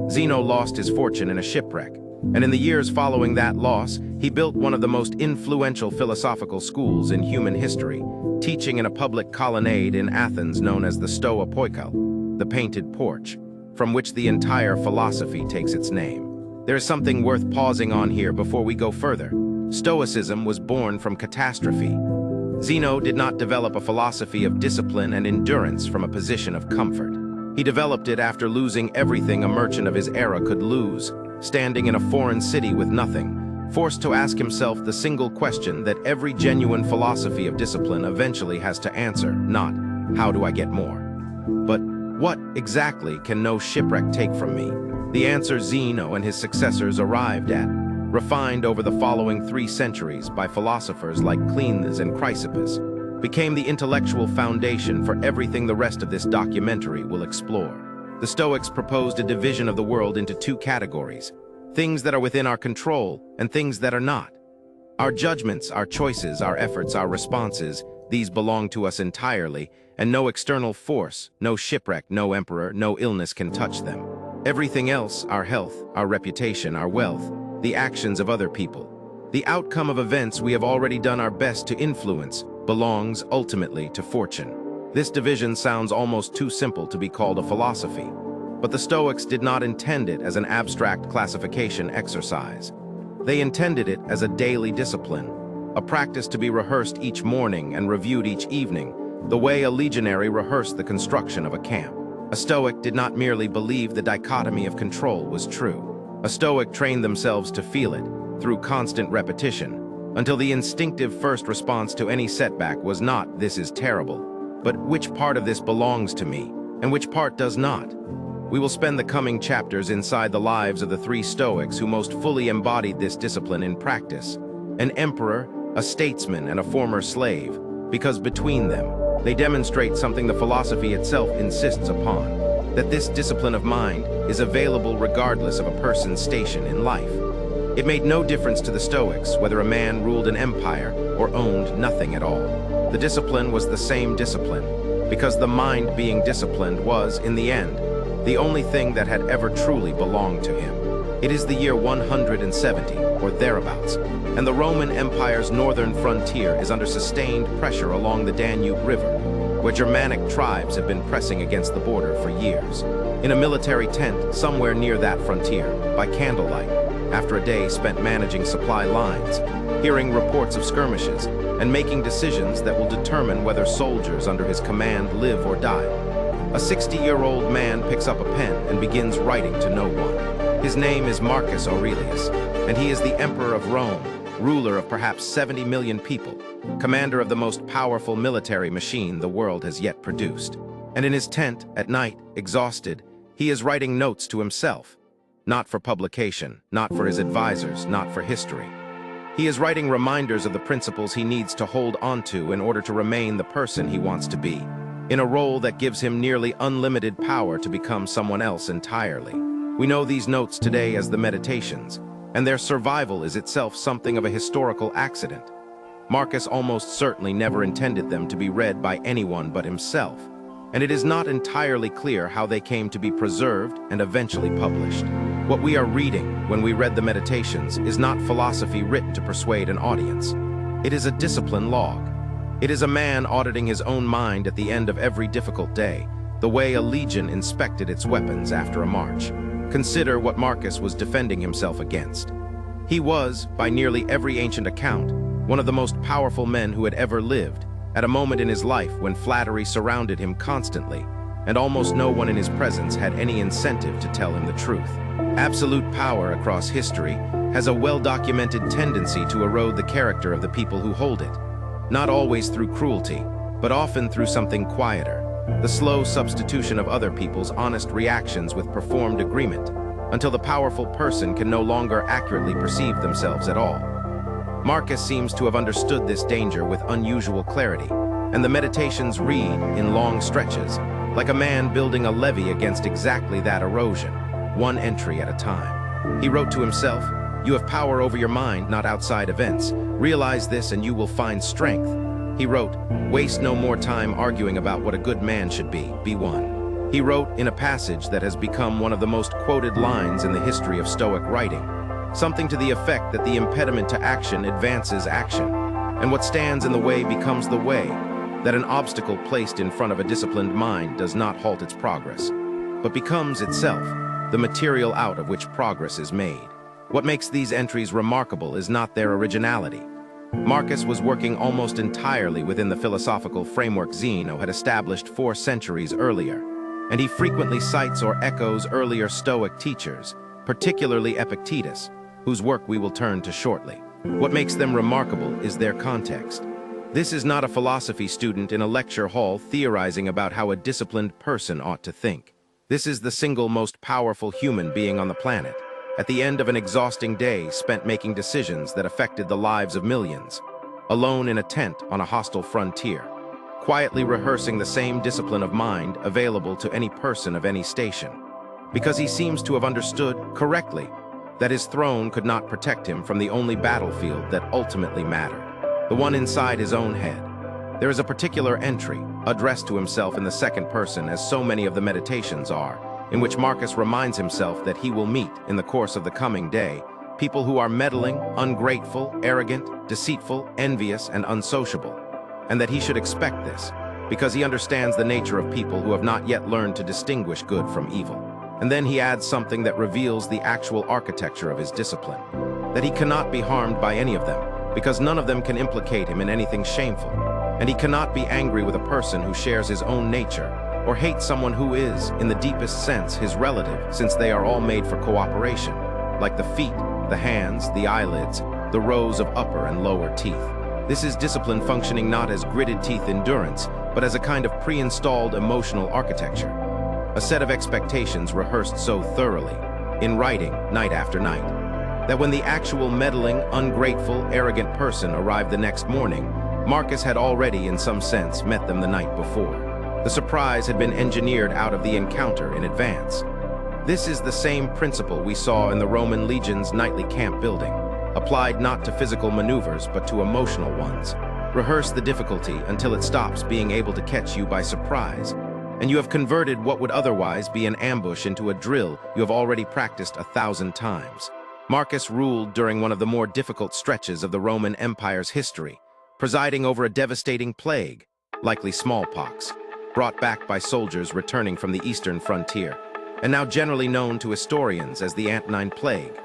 Zeno lost his fortune in a shipwreck, and in the years following that loss, he built one of the most influential philosophical schools in human history, teaching in a public colonnade in Athens known as the Stoic, the painted porch, from which the entire philosophy takes its name. There is something worth pausing on here before we go further. Stoicism was born from catastrophe. Zeno did not develop a philosophy of discipline and endurance from a position of comfort. He developed it after losing everything a merchant of his era could lose, standing in a foreign city with nothing, forced to ask himself the single question that every genuine philosophy of discipline eventually has to answer, not, how do I get more? But, what exactly can no shipwreck take from me? The answer Zeno and his successors arrived at, refined over the following 3 centuries by philosophers like Cleanthes and Chrysippus, became the intellectual foundation for everything the rest of this documentary will explore. The Stoics proposed a division of the world into 2 categories: things that are within our control and things that are not. Our judgments, our choices, our efforts, our responses, these belong to us entirely, and no external force, no shipwreck, no emperor, no illness can touch them. Everything else, our health, our reputation, our wealth, the actions of other people, the outcome of events we have already done our best to influence, belongs ultimately to fortune. This division sounds almost too simple to be called a philosophy, but the Stoics did not intend it as an abstract classification exercise. They intended it as a daily discipline, a practice to be rehearsed each morning and reviewed each evening, the way a legionary rehearsed the construction of a camp. A Stoic did not merely believe the dichotomy of control was true. A Stoic trained themselves to feel it, through constant repetition, until the instinctive first response to any setback was not, "This is terrible," but "Which part of this belongs to me, and which part does not?" We will spend the coming chapters inside the lives of the 3 Stoics who most fully embodied this discipline in practice: an emperor, a statesman, and a former slave, because between them, they demonstrate something the philosophy itself insists upon, that this discipline of mind is available regardless of a person's station in life. It made no difference to the Stoics whether a man ruled an empire or owned nothing at all. The discipline was the same discipline, because the mind being disciplined was, in the end, the only thing that had ever truly belonged to him. It is the year 170, or thereabouts, and the Roman Empire's northern frontier is under sustained pressure along the Danube River, where Germanic tribes have been pressing against the border for years. In a military tent somewhere near that frontier, by candlelight, after a day spent managing supply lines, hearing reports of skirmishes, and making decisions that will determine whether soldiers under his command live or die, a 60-year-old man picks up a pen and begins writing to no one. His name is Marcus Aurelius, and he is the Emperor of Rome, ruler of perhaps 70 million people, commander of the most powerful military machine the world has yet produced. And in his tent, at night, exhausted, he is writing notes to himself, not for publication, not for his advisors, not for history. He is writing reminders of the principles he needs to hold onto in order to remain the person he wants to be, in a role that gives him nearly unlimited power to become someone else entirely. We know these notes today as the Meditations, and their survival is itself something of a historical accident. Marcus almost certainly never intended them to be read by anyone but himself, and it is not entirely clear how they came to be preserved and eventually published. What we are reading when we read the Meditations is not philosophy written to persuade an audience. It is a discipline log. It is a man auditing his own mind at the end of every difficult day, the way a legion inspected its weapons after a march. Consider what Marcus was defending himself against. He was, by nearly every ancient account, one of the most powerful men who had ever lived, at a moment in his life when flattery surrounded him constantly, and almost no one in his presence had any incentive to tell him the truth. Absolute power across history has a well-documented tendency to erode the character of the people who hold it, not always through cruelty, but often through something quieter, the slow substitution of other people's honest reactions with performed agreement, until the powerful person can no longer accurately perceive themselves at all. Marcus seems to have understood this danger with unusual clarity, and the Meditations read in long stretches, like a man building a levee against exactly that erosion, one entry at a time. He wrote to himself, "You have power over your mind, not outside events. Realize this and you will find strength." He wrote, "Waste no more time arguing about what a good man should be one." He wrote in a passage that has become one of the most quoted lines in the history of Stoic writing, something to the effect that the impediment to action advances action, and what stands in the way becomes the way, that an obstacle placed in front of a disciplined mind does not halt its progress, but becomes itself the material out of which progress is made. What makes these entries remarkable is not their originality. Marcus was working almost entirely within the philosophical framework Zeno had established 4 centuries earlier, and he frequently cites or echoes earlier Stoic teachers, particularly Epictetus, whose work we will turn to shortly. What makes them remarkable is their context. This is not a philosophy student in a lecture hall theorizing about how a disciplined person ought to think. This is the single most powerful human being on the planet, at the end of an exhausting day spent making decisions that affected the lives of millions, alone in a tent on a hostile frontier, quietly rehearsing the same discipline of mind available to any person of any station, because he seems to have understood correctly that his throne could not protect him from the only battlefield that ultimately mattered, the one inside his own head. There is a particular entry, addressed to himself in the second person as so many of the meditations are, in which Marcus reminds himself that he will meet, in the course of the coming day, people who are meddling, ungrateful, arrogant, deceitful, envious, and unsociable, and that he should expect this, because he understands the nature of people who have not yet learned to distinguish good from evil. And then he adds something that reveals the actual architecture of his discipline, that he cannot be harmed by any of them, because none of them can implicate him in anything shameful, and he cannot be angry with a person who shares his own nature, or hate someone who is, in the deepest sense, his relative, since they are all made for cooperation, like the feet, the hands, the eyelids, the rows of upper and lower teeth. This is discipline functioning not as gritted teeth endurance, but as a kind of pre-installed emotional architecture, a set of expectations rehearsed so thoroughly, in writing, night after night, that when the actual meddling, ungrateful, arrogant person arrived the next morning, Marcus had already, in some sense, met them the night before. The surprise had been engineered out of the encounter in advance. This is the same principle we saw in the Roman legion's nightly camp building, applied not to physical maneuvers but to emotional ones. Rehearse the difficulty until it stops being able to catch you by surprise, and you have converted what would otherwise be an ambush into a drill you have already practiced 1,000 times. Marcus ruled during one of the more difficult stretches of the Roman Empire's history, presiding over a devastating plague, likely smallpox, brought back by soldiers returning from the eastern frontier, and now generally known to historians as the Antonine Plague.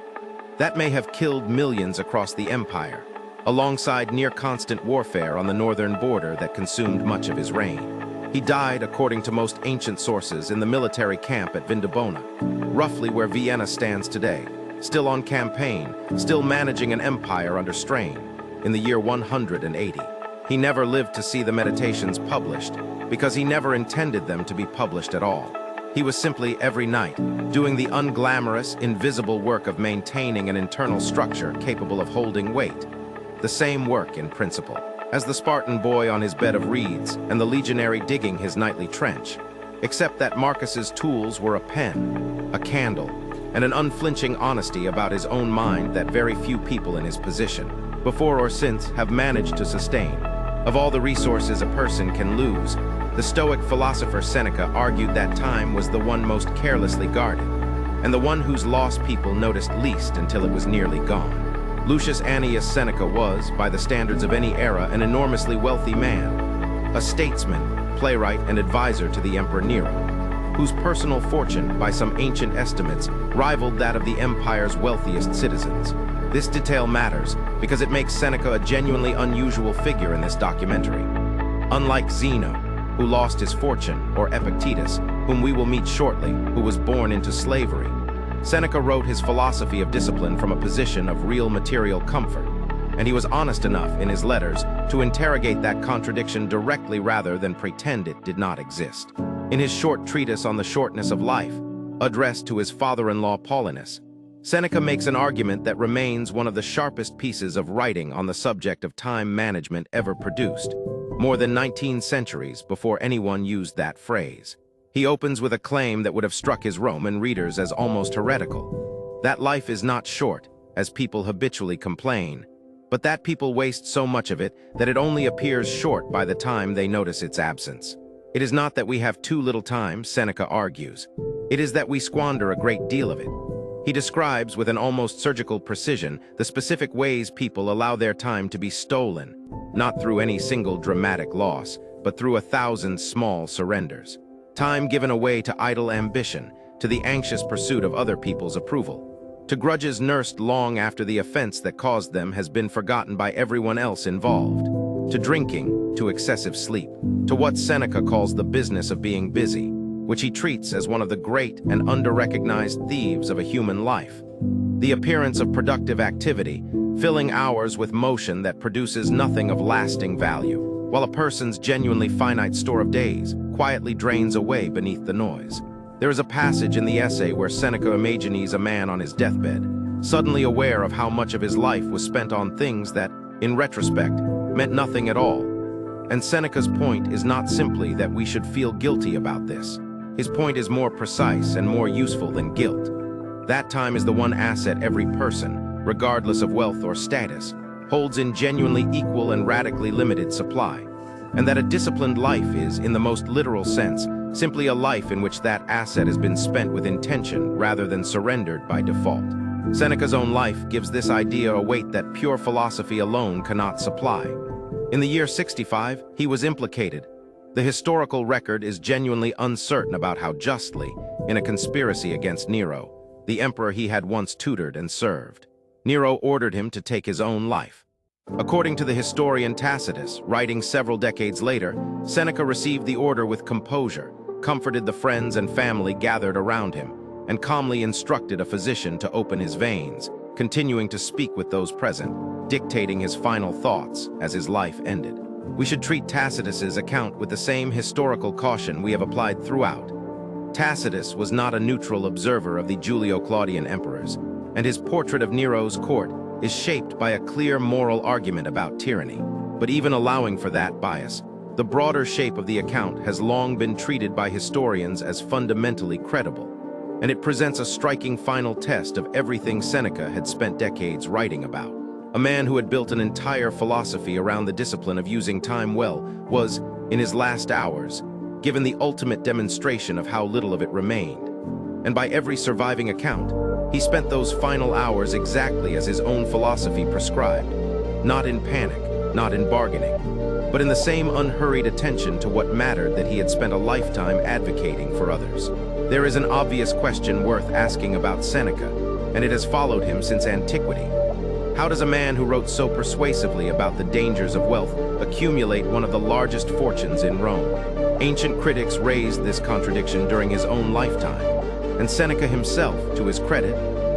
That may have killed millions across the empire, alongside near-constant warfare on the northern border that consumed much of his reign. He died, according to most ancient sources, in the military camp at Vindobona, roughly where Vienna stands today, still on campaign, still managing an empire under strain, in the year 180. He never lived to see the meditations published, because he never intended them to be published at all. He was simply, every night, doing the unglamorous, invisible work of maintaining an internal structure capable of holding weight. The same work, in principle, as the Spartan boy on his bed of reeds and the legionary digging his nightly trench, except that Marcus's tools were a pen, a candle, and an unflinching honesty about his own mind that very few people in his position, before or since, have managed to sustain. Of all the resources a person can lose, the Stoic philosopher Seneca argued that time was the one most carelessly guarded, and the one whose loss people noticed least until it was nearly gone. Lucius Annius Seneca was, by the standards of any era, an enormously wealthy man, a statesman, playwright, and advisor to the Emperor Nero, whose personal fortune, by some ancient estimates, rivaled that of the empire's wealthiest citizens. This detail matters because it makes Seneca a genuinely unusual figure in this documentary. Unlike Zeno, who lost his fortune, or Epictetus, whom we will meet shortly, who was born into slavery, Seneca wrote his philosophy of discipline from a position of real material comfort, and he was honest enough in his letters to interrogate that contradiction directly rather than pretend it did not exist. In his short treatise on the shortness of life, addressed to his father-in-law Paulinus, Seneca makes an argument that remains one of the sharpest pieces of writing on the subject of time management ever produced, more than 19 centuries before anyone used that phrase. He opens with a claim that would have struck his Roman readers as almost heretical. That life is not short, as people habitually complain. but that people waste so much of it that it only appears short by the time they notice its absence. It is not that we have too little time, Seneca argues. It is that we squander a great deal of it. He describes with an almost surgical precision the specific ways people allow their time to be stolen, not through any single dramatic loss, but through 1,000 small surrenders. Time given away to idle ambition, to the anxious pursuit of other people's approval, to grudges nursed long after the offense that caused them has been forgotten by everyone else involved, to drinking, to excessive sleep, to what Seneca calls the business of being busy, which he treats as one of the great and under-recognized thieves of a human life. The appearance of productive activity, filling hours with motion that produces nothing of lasting value, while a person's genuinely finite store of days quietly drains away beneath the noise. There is a passage in the essay where Seneca imagines a man on his deathbed, suddenly aware of how much of his life was spent on things that, in retrospect, meant nothing at all. And Seneca's point is not simply that we should feel guilty about this. His point is more precise and more useful than guilt. That time is the one asset every person, regardless of wealth or status, holds in genuinely equal and radically limited supply, and that a disciplined life is, in the most literal sense, simply a life in which that asset has been spent with intention rather than surrendered by default. Seneca's own life gives this idea a weight that pure philosophy alone cannot supply. In the year 65, he was implicated. The historical record is genuinely uncertain about how justly, in a conspiracy against Nero, the emperor he had once tutored and served, Nero ordered him to take his own life. According to the historian Tacitus, writing several decades later, Seneca received the order with composure, comforted the friends and family gathered around him, and calmly instructed a physician to open his veins, continuing to speak with those present, dictating his final thoughts as his life ended. We should treat Tacitus's account with the same historical caution we have applied throughout. Tacitus was not a neutral observer of the Julio-Claudian emperors, and his portrait of Nero's court is shaped by a clear moral argument about tyranny. But even allowing for that bias, the broader shape of the account has long been treated by historians as fundamentally credible, and it presents a striking final test of everything Seneca had spent decades writing about. A man who had built an entire philosophy around the discipline of using time well was, in his last hours, given the ultimate demonstration of how little of it remained. And by every surviving account, he spent those final hours exactly as his own philosophy prescribed, not in panic, not in bargaining, but in the same unhurried attention to what mattered that he had spent a lifetime advocating for others. There is an obvious question worth asking about Seneca, and it has followed him since antiquity. How does a man who wrote so persuasively about the dangers of wealth accumulate one of the largest fortunes in Rome? Ancient critics raised this contradiction during his own lifetime, and Seneca himself, to his credit,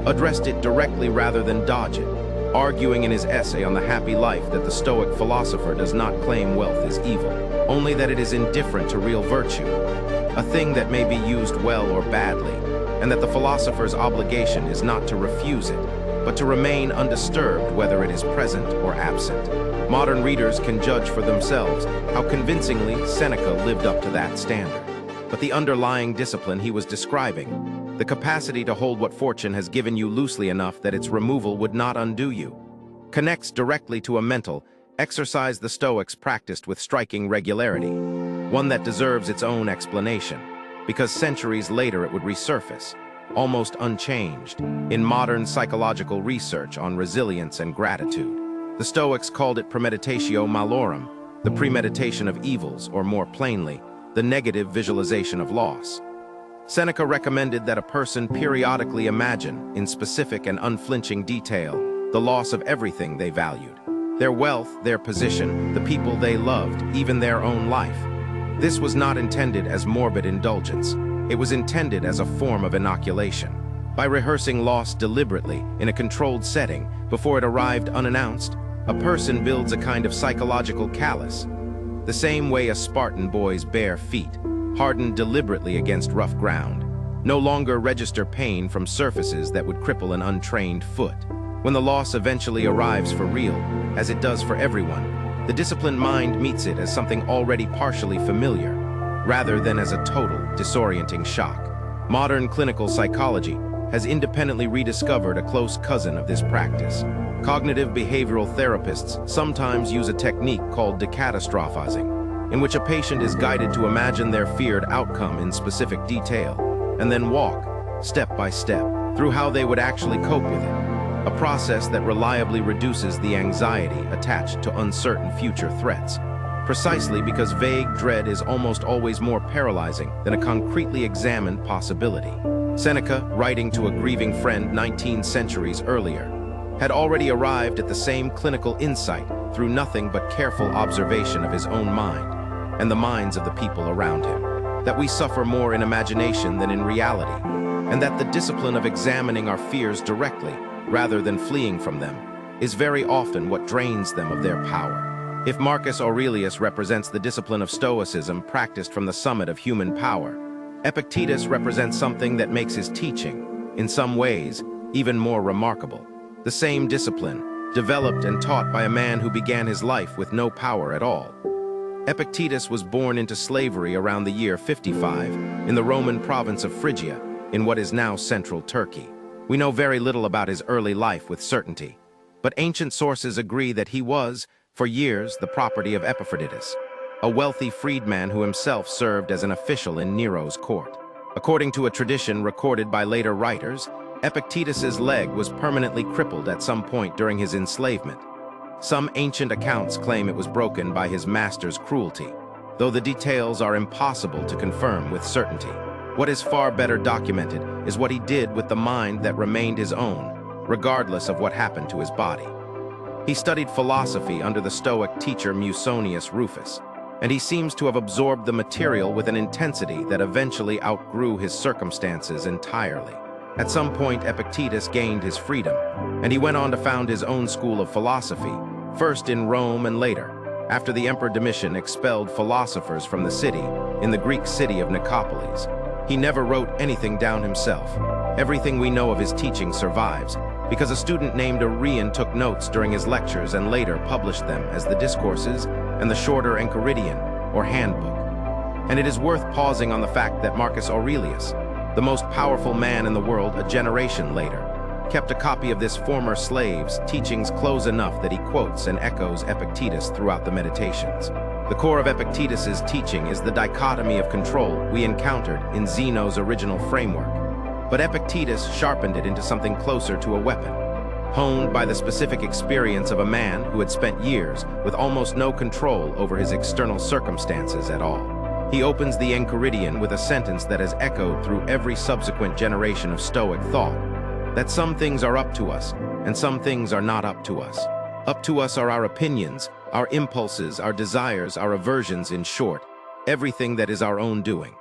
addressed it directly rather than dodge it, arguing in his essay on the happy life that the Stoic philosopher does not claim wealth is evil, only that it is indifferent to real virtue, a thing that may be used well or badly, and that the philosopher's obligation is not to refuse it, but to remain undisturbed whether it is present or absent. Modern readers can judge for themselves how convincingly Seneca lived up to that standard. But the underlying discipline he was describing, the capacity to hold what fortune has given you loosely enough that its removal would not undo you, connects directly to a mental exercise the Stoics practiced with striking regularity, one that deserves its own explanation, because centuries later it would resurface, almost unchanged, in modern psychological research on resilience and gratitude. The Stoics called it premeditatio malorum, the premeditation of evils, or more plainly, the negative visualization of loss. Seneca recommended that a person periodically imagine, in specific and unflinching detail, the loss of everything they valued: their wealth, their position, the people they loved, even their own life. This was not intended as morbid indulgence. It was intended as a form of inoculation. By rehearsing loss deliberately in a controlled setting before it arrived unannounced, a person builds a kind of psychological callus, the same way a Spartan boy's bare feet, hardened deliberately against rough ground, no longer register pain from surfaces that would cripple an untrained foot. When the loss eventually arrives for real, as it does for everyone, the disciplined mind meets it as something already partially familiar, rather than as a total, disorienting shock. Modern clinical psychology has independently rediscovered a close cousin of this practice: Cognitive behavioral therapists sometimes use a technique called decatastrophizing, in which a patient is guided to imagine their feared outcome in specific detail, and then walk, step by step, through how they would actually cope with it, a process that reliably reduces the anxiety attached to uncertain future threats, precisely because vague dread is almost always more paralyzing than a concretely examined possibility. Seneca, writing to a grieving friend 19 centuries earlier, had already arrived at the same clinical insight through nothing but careful observation of his own mind and the minds of the people around him, that we suffer more in imagination than in reality, and that the discipline of examining our fears directly, rather than fleeing from them, is very often what drains them of their power. If Marcus Aurelius represents the discipline of Stoicism practiced from the summit of human power, Epictetus represents something that makes his teaching, in some ways, even more remarkable. The same discipline, developed and taught by a man who began his life with no power at all. Epictetus was born into slavery around the year 55 in the Roman province of Phrygia, in what is now central Turkey. We know very little about his early life with certainty, but ancient sources agree that he was, for years, the property of Epictetus, a wealthy freedman who himself served as an official in Nero's court. According to a tradition recorded by later writers, Epictetus's leg was permanently crippled at some point during his enslavement. Some ancient accounts claim it was broken by his master's cruelty, though the details are impossible to confirm with certainty. What is far better documented is what he did with the mind that remained his own, regardless of what happened to his body. He studied philosophy under the Stoic teacher Musonius Rufus, and he seems to have absorbed the material with an intensity that eventually outgrew his circumstances entirely. At some point, Epictetus gained his freedom, and he went on to found his own school of philosophy, first in Rome and later, after the Emperor Domitian expelled philosophers from the city, in the Greek city of Nicopolis. He never wrote anything down himself. Everything we know of his teaching survives, because a student named Aurelius took notes during his lectures and later published them as the Discourses and the shorter Enchiridion, or Handbook. And it is worth pausing on the fact that Marcus Aurelius, the most powerful man in the world a generation later, kept a copy of this former slave's teachings close enough that he quotes and echoes Epictetus throughout the Meditations. The core of Epictetus's teaching is the dichotomy of control we encountered in Zeno's original framework, but Epictetus sharpened it into something closer to a weapon, honed by the specific experience of a man who had spent years with almost no control over his external circumstances at all. He opens the Enchiridion with a sentence that has echoed through every subsequent generation of Stoic thought, that some things are up to us, and some things are not up to us. Up to us are our opinions, our impulses, our desires, our aversions, in short, everything that is our own doing.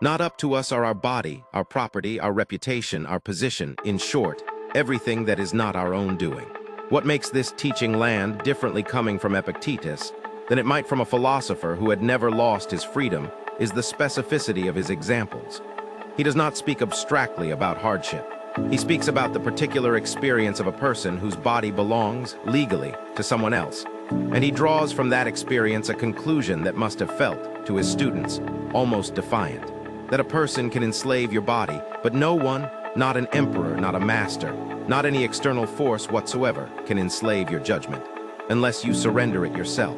Not up to us are our body, our property, our reputation, our position, in short, everything that is not our own doing. What makes this teaching land differently coming from Epictetus than it might from a philosopher who had never lost his freedom is the specificity of his examples. He does not speak abstractly about hardship. He speaks about the particular experience of a person whose body belongs, legally, to someone else, and he draws from that experience a conclusion that must have felt, to his students, almost defiant, that a person can enslave your body, but no one, not an emperor, not a master, not any external force whatsoever, can enslave your judgment, unless you surrender it yourself.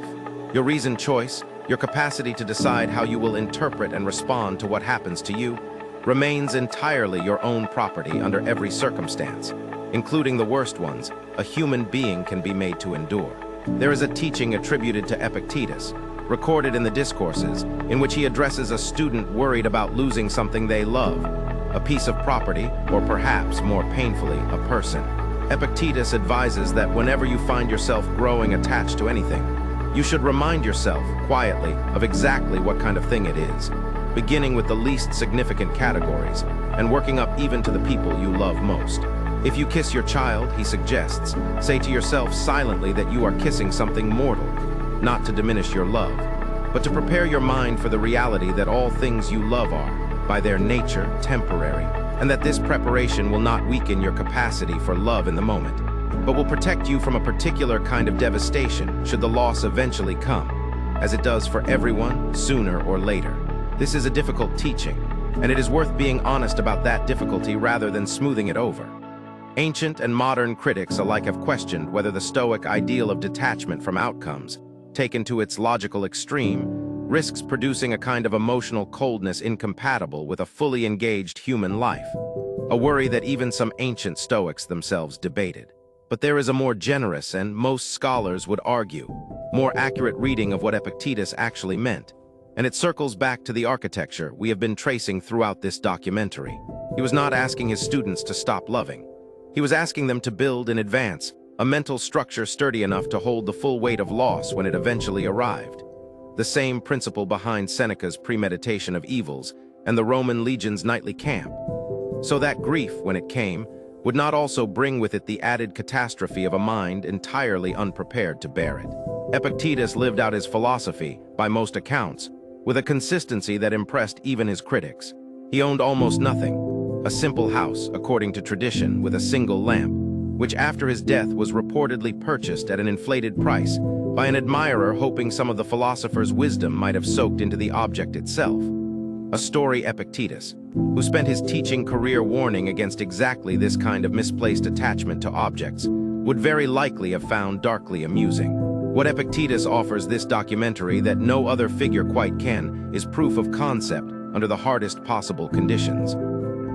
Your reasoned choice, your capacity to decide how you will interpret and respond to what happens to you, remains entirely your own property under every circumstance, including the worst ones a human being can be made to endure. There is a teaching attributed to Epictetus, recorded in the Discourses, in which he addresses a student worried about losing something they love, a piece of property, or perhaps, more painfully, a person. Epictetus advises that whenever you find yourself growing attached to anything, you should remind yourself, quietly, of exactly what kind of thing it is, beginning with the least significant categories, and working up even to the people you love most. If you kiss your child, he suggests, say to yourself silently that you are kissing something mortal, not to diminish your love, but to prepare your mind for the reality that all things you love are, by their nature, temporary, and that this preparation will not weaken your capacity for love in the moment, but will protect you from a particular kind of devastation should the loss eventually come, as it does for everyone, sooner or later. This is a difficult teaching, and it is worth being honest about that difficulty rather than smoothing it over. Ancient and modern critics alike have questioned whether the Stoic ideal of detachment from outcomes, taken to its logical extreme, risks producing a kind of emotional coldness incompatible with a fully engaged human life, a worry that even some ancient Stoics themselves debated. But there is a more generous and, most scholars would argue, more accurate reading of what Epictetus actually meant, and it circles back to the architecture we have been tracing throughout this documentary. He was not asking his students to stop loving. He was asking them to build in advance a mental structure sturdy enough to hold the full weight of loss when it eventually arrived. The same principle behind Seneca's premeditation of evils and the Roman legion's nightly camp. So that grief, when it came, would not also bring with it the added catastrophe of a mind entirely unprepared to bear it. Epictetus lived out his philosophy, by most accounts, with a consistency that impressed even his critics. He owned almost nothing, a simple house, according to tradition, with a single lamp, which after his death was reportedly purchased at an inflated price by an admirer hoping some of the philosopher's wisdom might have soaked into the object itself. A story Epictetus, who spent his teaching career warning against exactly this kind of misplaced attachment to objects, would very likely have found darkly amusing. What Epictetus offers this documentary that no other figure quite can is proof of concept under the hardest possible conditions.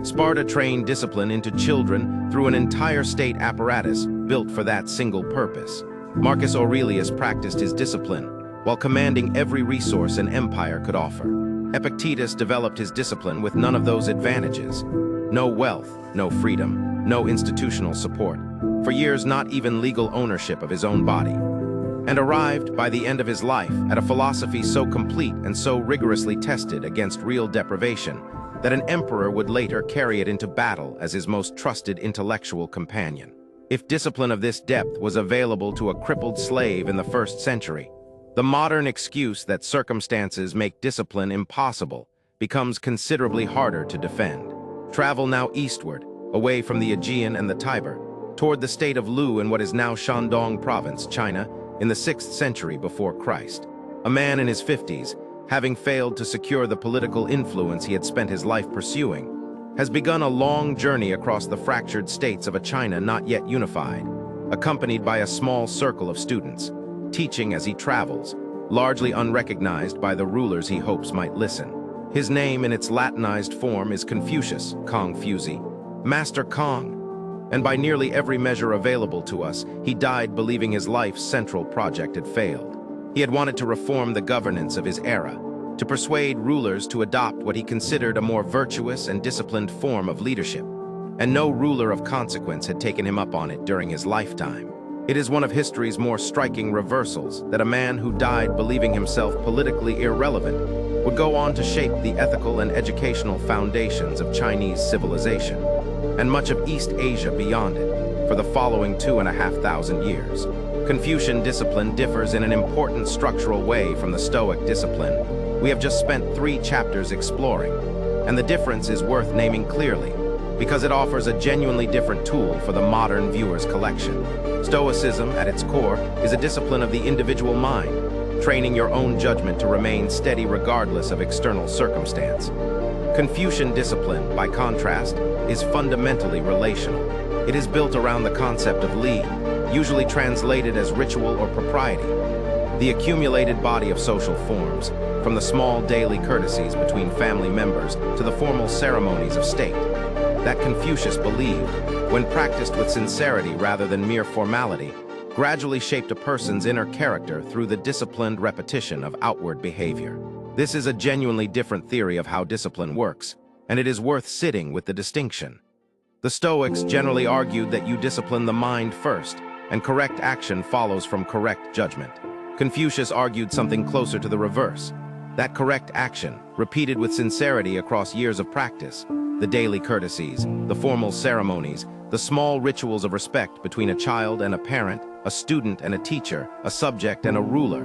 Sparta trained discipline into children through an entire state apparatus built for that single purpose. Marcus Aurelius practiced his discipline while commanding every resource an empire could offer. Epictetus developed his discipline with none of those advantages. No wealth, no freedom, no institutional support. For years, not even legal ownership of his own body. And arrived, by the end of his life, at a philosophy so complete and so rigorously tested against real deprivation that an emperor would later carry it into battle as his most trusted intellectual companion. If discipline of this depth was available to a crippled slave in the 1st century, the modern excuse that circumstances make discipline impossible becomes considerably harder to defend. Travel now eastward, away from the Aegean and the Tiber, toward the state of Lu in what is now Shandong province, China, in the 6th century before Christ. A man in his 50s, having failed to secure the political influence he had spent his life pursuing, has begun a long journey across the fractured states of a China not yet unified, accompanied by a small circle of students, teaching as he travels, largely unrecognized by the rulers he hopes might listen. His name in its Latinized form is Confucius, Kong-Fuzi, Master Kong, and by nearly every measure available to us, he died believing his life's central project had failed. He had wanted to reform the governance of his era, to persuade rulers to adopt what he considered a more virtuous and disciplined form of leadership, and no ruler of consequence had taken him up on it during his lifetime. It is one of history's more striking reversals that a man who died believing himself politically irrelevant would go on to shape the ethical and educational foundations of Chinese civilization, and much of East Asia beyond it, for the following 2,500 years. Confucian discipline differs in an important structural way from the Stoic discipline we have just spent 3 chapters exploring, and the difference is worth naming clearly, because it offers a genuinely different tool for the modern viewer's collection. Stoicism, at its core, is a discipline of the individual mind, training your own judgment to remain steady regardless of external circumstance. Confucian discipline, by contrast, is fundamentally relational. It is built around the concept of li, usually translated as ritual or propriety, the accumulated body of social forms, from the small daily courtesies between family members to the formal ceremonies of state, that Confucius believed, when practiced with sincerity rather than mere formality, gradually shaped a person's inner character through the disciplined repetition of outward behavior. This is a genuinely different theory of how discipline works, and it is worth sitting with the distinction. The Stoics generally argued that you discipline the mind first, and correct action follows from correct judgment. Confucius argued something closer to the reverse, that correct action, repeated with sincerity across years of practice, the daily courtesies, the formal ceremonies, the small rituals of respect between a child and a parent, a student and a teacher, a subject and a ruler,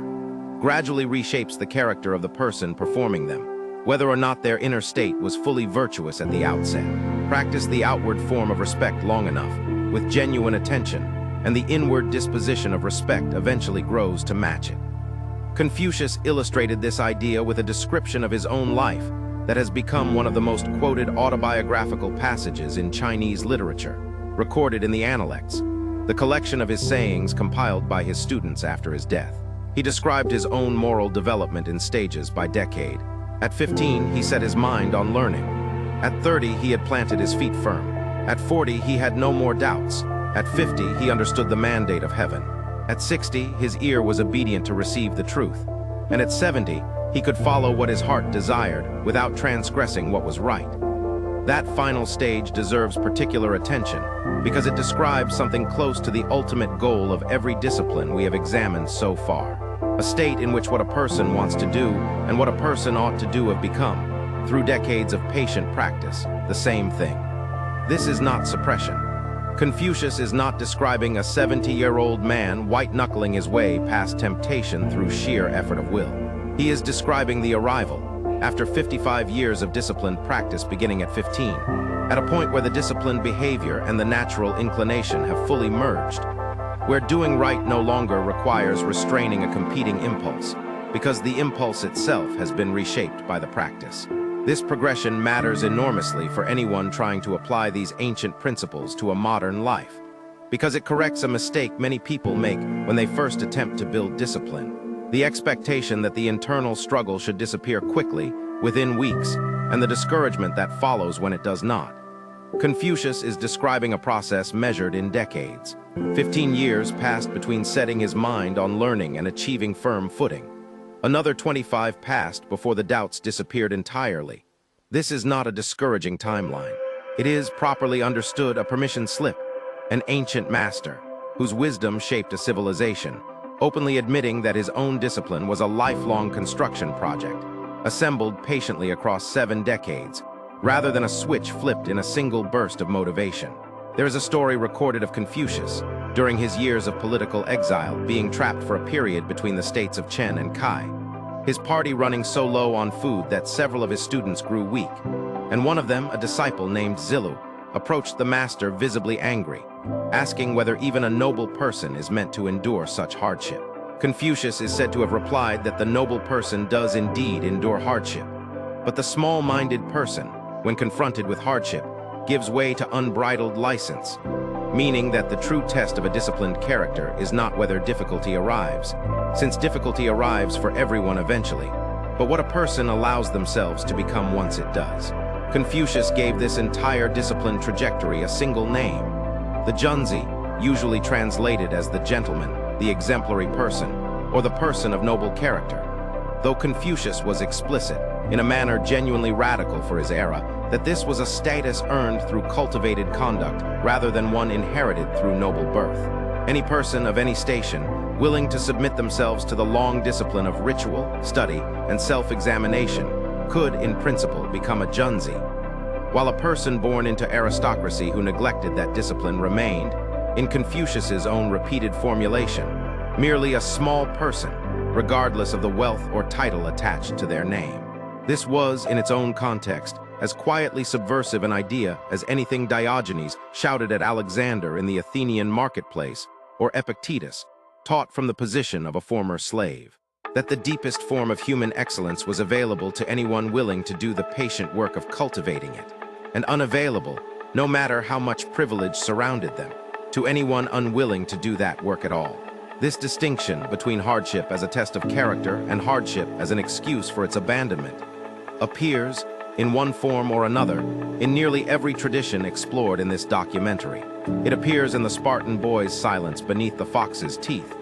gradually reshapes the character of the person performing them, whether or not their inner state was fully virtuous at the outset. Practice the outward form of respect long enough, with genuine attention, and the inward disposition of respect eventually grows to match it. Confucius illustrated this idea with a description of his own life that has become one of the most quoted autobiographical passages in Chinese literature. recorded in the Analects, the collection of his sayings compiled by his students after his death. He described his own moral development in stages by decade. At 15, he set his mind on learning. At 30, he had planted his feet firm. At 40, he had no more doubts. At 50, he understood the mandate of heaven. At 60, his ear was obedient to receive the truth. And at 70, he could follow what his heart desired without transgressing what was right. That final stage deserves particular attention because it describes something close to the ultimate goal of every discipline we have examined so far. A state in which what a person wants to do and what a person ought to do have become, through decades of patient practice, the same thing. This is not suppression. Confucius is not describing a 70-year-old man white-knuckling his way past temptation through sheer effort of will. He is describing the arrival, after 55 years of disciplined practice beginning at 15, at a point where the disciplined behavior and the natural inclination have fully merged, where doing right no longer requires restraining a competing impulse, because the impulse itself has been reshaped by the practice. This progression matters enormously for anyone trying to apply these ancient principles to a modern life, because it corrects a mistake many people make when they first attempt to build discipline. The expectation that the internal struggle should disappear quickly, within weeks, and the discouragement that follows when it does not. Confucius is describing a process measured in decades. 15 years passed between setting his mind on learning and achieving firm footing. Another 25 passed before the doubts disappeared entirely. This is not a discouraging timeline. It is, properly understood, a permission slip, an ancient master, whose wisdom shaped a civilization, openly admitting that his own discipline was a lifelong construction project, assembled patiently across 7 decades, rather than a switch flipped in a single burst of motivation. There is a story recorded of Confucius, during his years of political exile, being trapped for a period between the states of Chen and Kai, his party running so low on food that several of his students grew weak, and one of them, a disciple named Zilu, approached the master visibly angry, asking whether even a noble person is meant to endure such hardship. Confucius is said to have replied that the noble person does indeed endure hardship, but the small-minded person, when confronted with hardship, gives way to unbridled license, meaning that the true test of a disciplined character is not whether difficulty arrives, since difficulty arrives for everyone eventually, but what a person allows themselves to become once it does. Confucius gave this entire disciplined trajectory a single name, the Junzi, usually translated as the gentleman, the exemplary person, or the person of noble character. Though Confucius was explicit, in a manner genuinely radical for his era, that this was a status earned through cultivated conduct rather than one inherited through noble birth. Any person of any station, willing to submit themselves to the long discipline of ritual, study, and self-examination, could, in principle, become a Junzi, while a person born into aristocracy who neglected that discipline remained, in Confucius's own repeated formulation, merely a small person, regardless of the wealth or title attached to their name. This was, in its own context, as quietly subversive an idea as anything Diogenes shouted at Alexander in the Athenian marketplace, or Epictetus, taught from the position of a former slave. That the deepest form of human excellence was available to anyone willing to do the patient work of cultivating it, and unavailable, no matter how much privilege surrounded them, to anyone unwilling to do that work at all. This distinction between hardship as a test of character and hardship as an excuse for its abandonment appears, in one form or another, in nearly every tradition explored in this documentary. It appears in the Spartan boy's silence beneath the fox's teeth.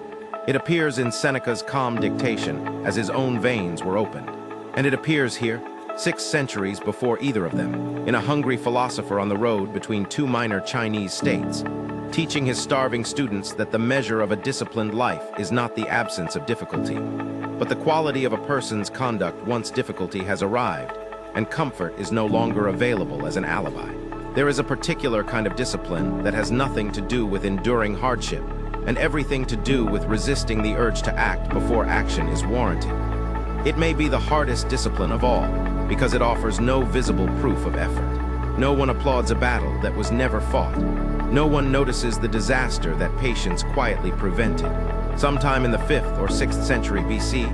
It appears in Seneca's calm dictation as his own veins were opened. And it appears here, 6 centuries before either of them, in a hungry philosopher on the road between 2 minor Chinese states, teaching his starving students that the measure of a disciplined life is not the absence of difficulty, but the quality of a person's conduct once difficulty has arrived, and comfort is no longer available as an alibi. There is a particular kind of discipline that has nothing to do with enduring hardship, and everything to do with resisting the urge to act before action is warranted. It may be the hardest discipline of all, because it offers no visible proof of effort. No one applauds a battle that was never fought. No one notices the disaster that patience quietly prevented. Sometime in the 5th or 6th century BC,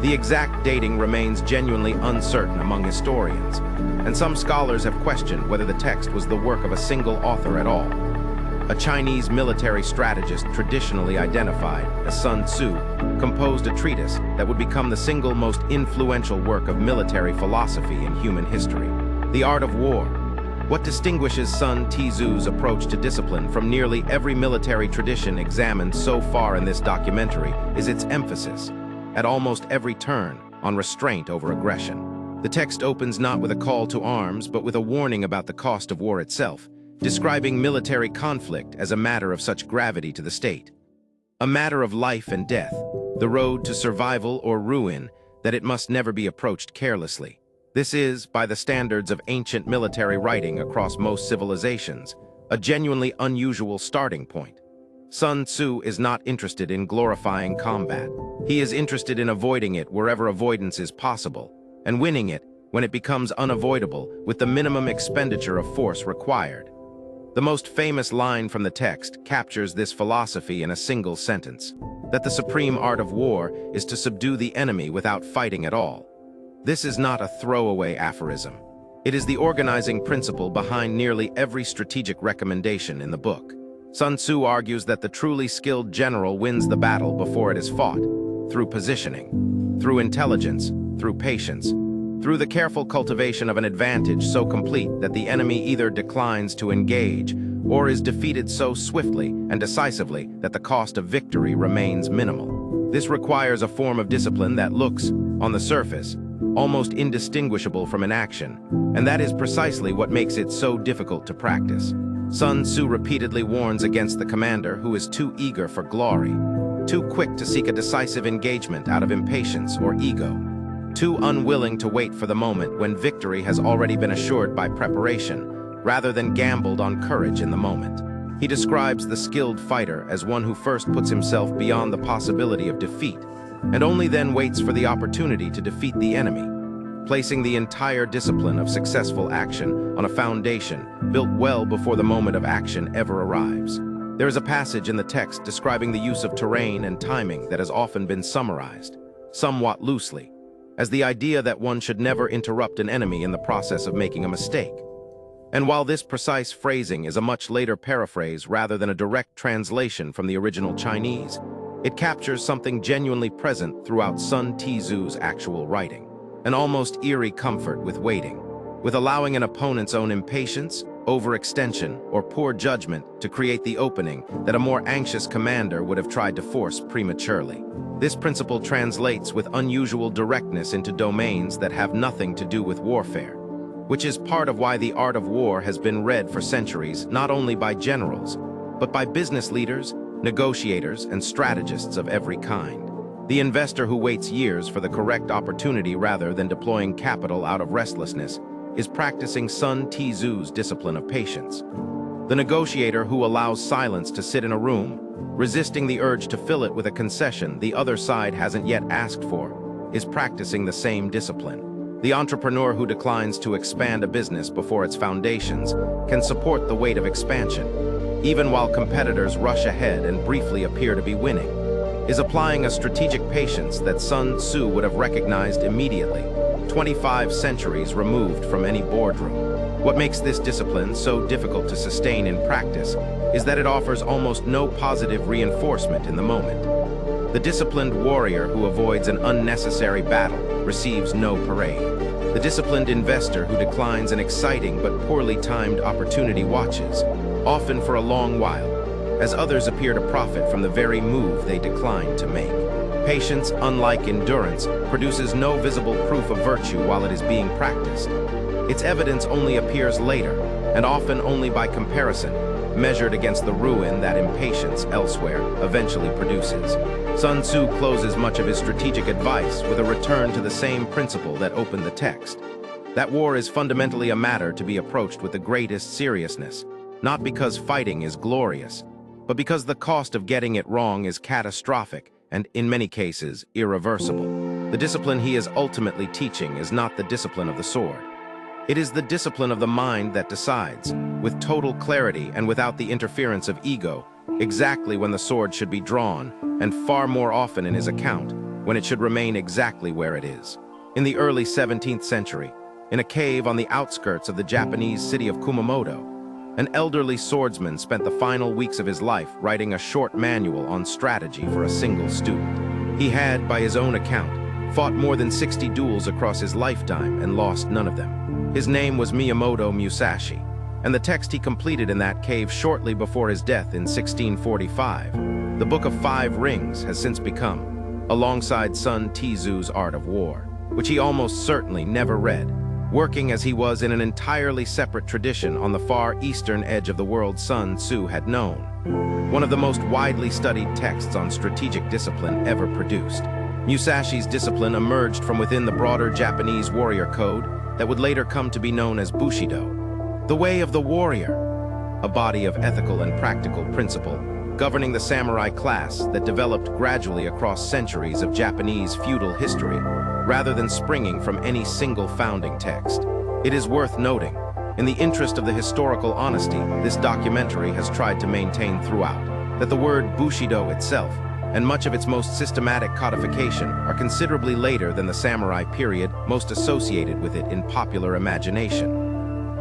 the exact dating remains genuinely uncertain among historians, and some scholars have questioned whether the text was the work of a single author at all. a Chinese military strategist traditionally identified as Sun Tzu, composed a treatise that would become the single most influential work of military philosophy in human history. The Art of War. What distinguishes Sun Tzu's approach to discipline from nearly every military tradition examined so far in this documentary is its emphasis, at almost every turn, on restraint over aggression. The text opens not with a call to arms, but with a warning about the cost of war itself, describing military conflict as a matter of such gravity to the state, a matter of life and death, the road to survival or ruin, that it must never be approached carelessly. This is, by the standards of ancient military writing across most civilizations, a genuinely unusual starting point. Sun Tzu is not interested in glorifying combat. He is interested in avoiding it wherever avoidance is possible, and winning it when it becomes unavoidable with the minimum expenditure of force required. The most famous line from the text captures this philosophy in a single sentence, that the supreme art of war is to subdue the enemy without fighting at all. This is not a throwaway aphorism. It is the organizing principle behind nearly every strategic recommendation in the book. Sun Tzu argues that the truly skilled general wins the battle before it is fought, through positioning, through intelligence, through patience, through the careful cultivation of an advantage so complete that the enemy either declines to engage or is defeated so swiftly and decisively that the cost of victory remains minimal. This requires a form of discipline that looks, on the surface, almost indistinguishable from inaction, and that is precisely what makes it so difficult to practice. Sun Tzu repeatedly warns against the commander who is too eager for glory, too quick to seek a decisive engagement out of impatience or ego, too unwilling to wait for the moment when victory has already been assured by preparation, rather than gambled on courage in the moment. He describes the skilled fighter as one who first puts himself beyond the possibility of defeat, and only then waits for the opportunity to defeat the enemy, placing the entire discipline of successful action on a foundation built well before the moment of action ever arrives. There is a passage in the text describing the use of terrain and timing that has often been summarized, somewhat loosely, as the idea that one should never interrupt an enemy in the process of making a mistake. And while this precise phrasing is a much later paraphrase rather than a direct translation from the original Chinese, it captures something genuinely present throughout Sun Tzu's actual writing, an almost eerie comfort with waiting, with allowing an opponent's own impatience, overextension, or poor judgment to create the opening that a more anxious commander would have tried to force prematurely. This principle translates with unusual directness into domains that have nothing to do with warfare, which is part of why the art of war has been read for centuries not only by generals, but by business leaders, negotiators, and strategists of every kind. The investor who waits years for the correct opportunity rather than deploying capital out of restlessness is practicing Sun Tzu's discipline of patience. The negotiator who allows silence to sit in a room, resisting the urge to fill it with a concession the other side hasn't yet asked for, is practicing the same discipline. The entrepreneur who declines to expand a business before its foundations can support the weight of expansion, even while competitors rush ahead and briefly appear to be winning, is applying a strategic patience that Sun Tzu would have recognized immediately, 25 centuries removed from any boardroom. What makes this discipline so difficult to sustain in practice is that it offers almost no positive reinforcement in the moment. The disciplined warrior who avoids an unnecessary battle receives no parade. The disciplined investor who declines an exciting but poorly timed opportunity watches, often for a long while, as others appear to profit from the very move they declined to make. Patience, unlike endurance, produces no visible proof of virtue while it is being practiced. Its evidence only appears later, and often only by comparison, measured against the ruin that impatience elsewhere eventually produces. Sun Tzu closes much of his strategic advice with a return to the same principle that opened the text. That war is fundamentally a matter to be approached with the greatest seriousness, not because fighting is glorious, but because the cost of getting it wrong is catastrophic and, in many cases, irreversible. The discipline he is ultimately teaching is not the discipline of the sword. It is the discipline of the mind that decides, with total clarity and without the interference of ego, exactly when the sword should be drawn, and far more often in his account, when it should remain exactly where it is. In the early 17th century, in a cave on the outskirts of the Japanese city of Kumamoto, An elderly swordsman spent the final weeks of his life writing a short manual on strategy for a single student. He had, by his own account, fought more than 60 duels across his lifetime and lost none of them. His name was Miyamoto Musashi, and the text he completed in that cave shortly before his death in 1645, the Book of Five Rings, has since become, alongside Sun Tzu's Art of War, which he almost certainly never read, working as he was in an entirely separate tradition on the far eastern edge of the world Sun Tzu had known. One of the most widely studied texts on strategic discipline ever produced. Musashi's discipline emerged from within the broader Japanese warrior code that would later come to be known as Bushido. The way of the warrior, a body of ethical and practical principle governing the samurai class that developed gradually across centuries of Japanese feudal history, rather than springing from any single founding text. It is worth noting, in the interest of the historical honesty this documentary has tried to maintain throughout, that the word Bushido itself, and much of its most systematic codification, are considerably later than the samurai period most associated with it in popular imagination.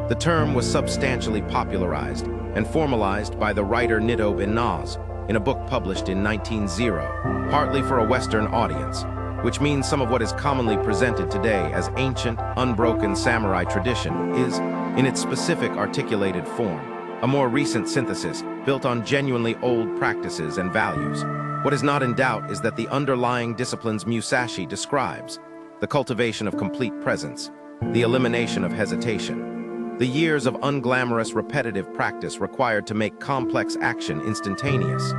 The term was substantially popularized and formalized by the writer Nitto Benaz in a book published in 1900, partly for a Western audience, which means some of what is commonly presented today as ancient, unbroken samurai tradition is, in its specific articulated form, a more recent synthesis built on genuinely old practices and values. What is not in doubt is that the underlying disciplines Musashi describes, the cultivation of complete presence, the elimination of hesitation, the years of unglamorous repetitive practice required to make complex action instantaneous,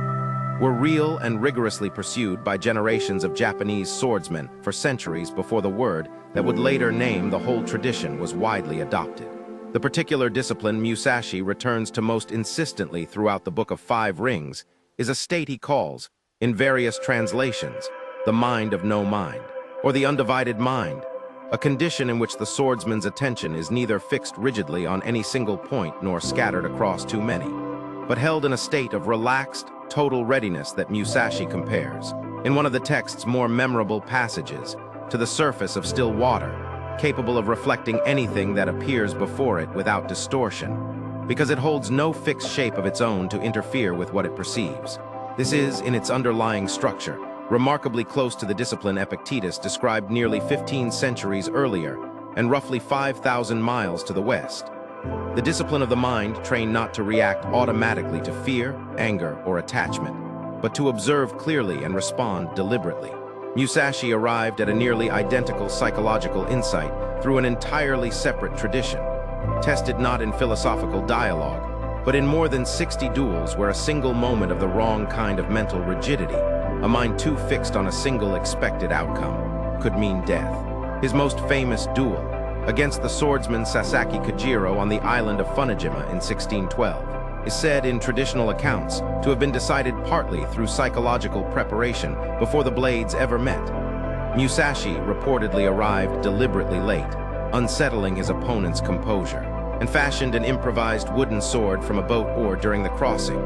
were real and rigorously pursued by generations of Japanese swordsmen for centuries before the word that would later name the whole tradition was widely adopted. The particular discipline Musashi returns to most insistently throughout the Book of Five Rings is a state he calls, in various translations, the mind of no mind, or the undivided mind, a condition in which the swordsman's attention is neither fixed rigidly on any single point nor scattered across too many, but held in a state of relaxed, total readiness that Musashi compares, in one of the text's more memorable passages, to the surface of still water, capable of reflecting anything that appears before it without distortion, because it holds no fixed shape of its own to interfere with what it perceives. This is, in its underlying structure, remarkably close to the discipline Epictetus described nearly 15 centuries earlier and roughly 5,000 miles to the west. The discipline of the mind trained not to react automatically to fear, anger, or attachment, but to observe clearly and respond deliberately. Musashi arrived at a nearly identical psychological insight through an entirely separate tradition, tested not in philosophical dialogue, but in more than 60 duels where a single moment of the wrong kind of mental rigidity, a mind too fixed on a single expected outcome, could mean death. His most famous duel, against the swordsman Sasaki Kajiro on the island of Funajima in 1612, is said in traditional accounts to have been decided partly through psychological preparation before the blades ever met. Musashi reportedly arrived deliberately late, unsettling his opponent's composure, and fashioned an improvised wooden sword from a boat oar during the crossing,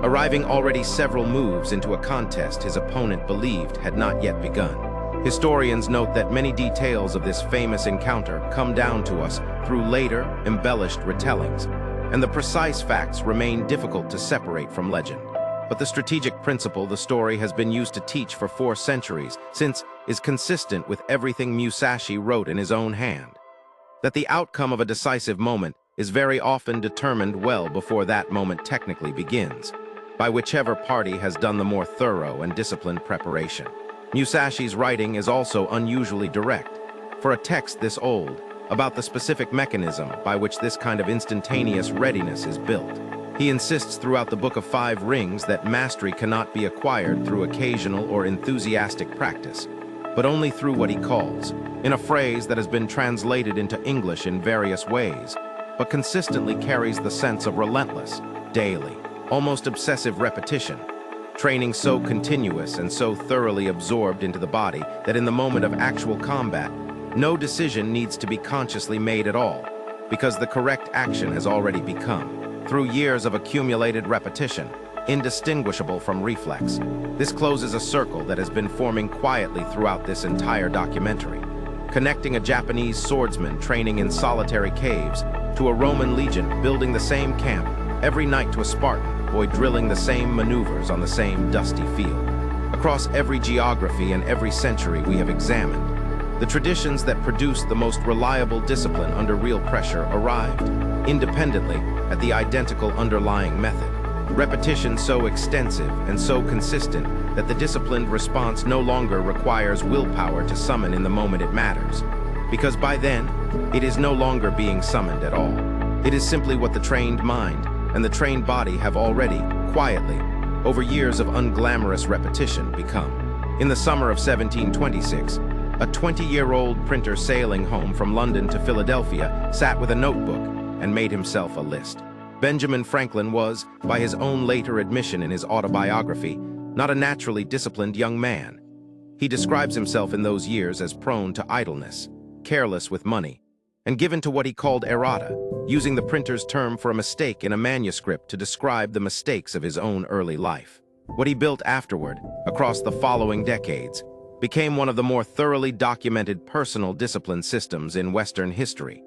arriving already several moves into a contest his opponent believed had not yet begun. Historians note that many details of this famous encounter come down to us through later, embellished retellings, and the precise facts remain difficult to separate from legend. But the strategic principle the story has been used to teach for 4 centuries since is consistent with everything Musashi wrote in his own hand. That the outcome of a decisive moment is very often determined well before that moment technically begins, by whichever party has done the more thorough and disciplined preparation. Musashi's writing is also unusually direct, for a text this old, about the specific mechanism by which this kind of instantaneous readiness is built. He insists throughout the Book of Five Rings that mastery cannot be acquired through occasional or enthusiastic practice, but only through what he calls, in a phrase that has been translated into English in various ways, but consistently carries the sense of relentless, daily, almost obsessive repetition, training so continuous and so thoroughly absorbed into the body that in the moment of actual combat, no decision needs to be consciously made at all, because the correct action has already become, through years of accumulated repetition, indistinguishable from reflex. This closes a circle that has been forming quietly throughout this entire documentary. connecting a Japanese swordsman training in solitary caves to a Roman legion building the same camp every night to a Spartan boy drilling the same maneuvers on the same dusty field. Across every geography and every century we have examined, the traditions that produced the most reliable discipline under real pressure arrived independently at the identical underlying method. Repetition so extensive and so consistent that the disciplined response no longer requires willpower to summon in the moment it matters, because by then, it is no longer being summoned at all. It is simply what the trained mind and the trained body have already, quietly, over years of unglamorous repetition, become. In the summer of 1726, a 20-year-old printer sailing home from London to Philadelphia sat with a notebook and made himself a list. Benjamin Franklin was, by his own later admission in his autobiography, not a naturally disciplined young man. He describes himself in those years as prone to idleness, careless with money, and given to what he called errata, using the printer's term for a mistake in a manuscript to describe the mistakes of his own early life. What he built afterward, across the following decades, became one of the more thoroughly documented personal discipline systems in Western history,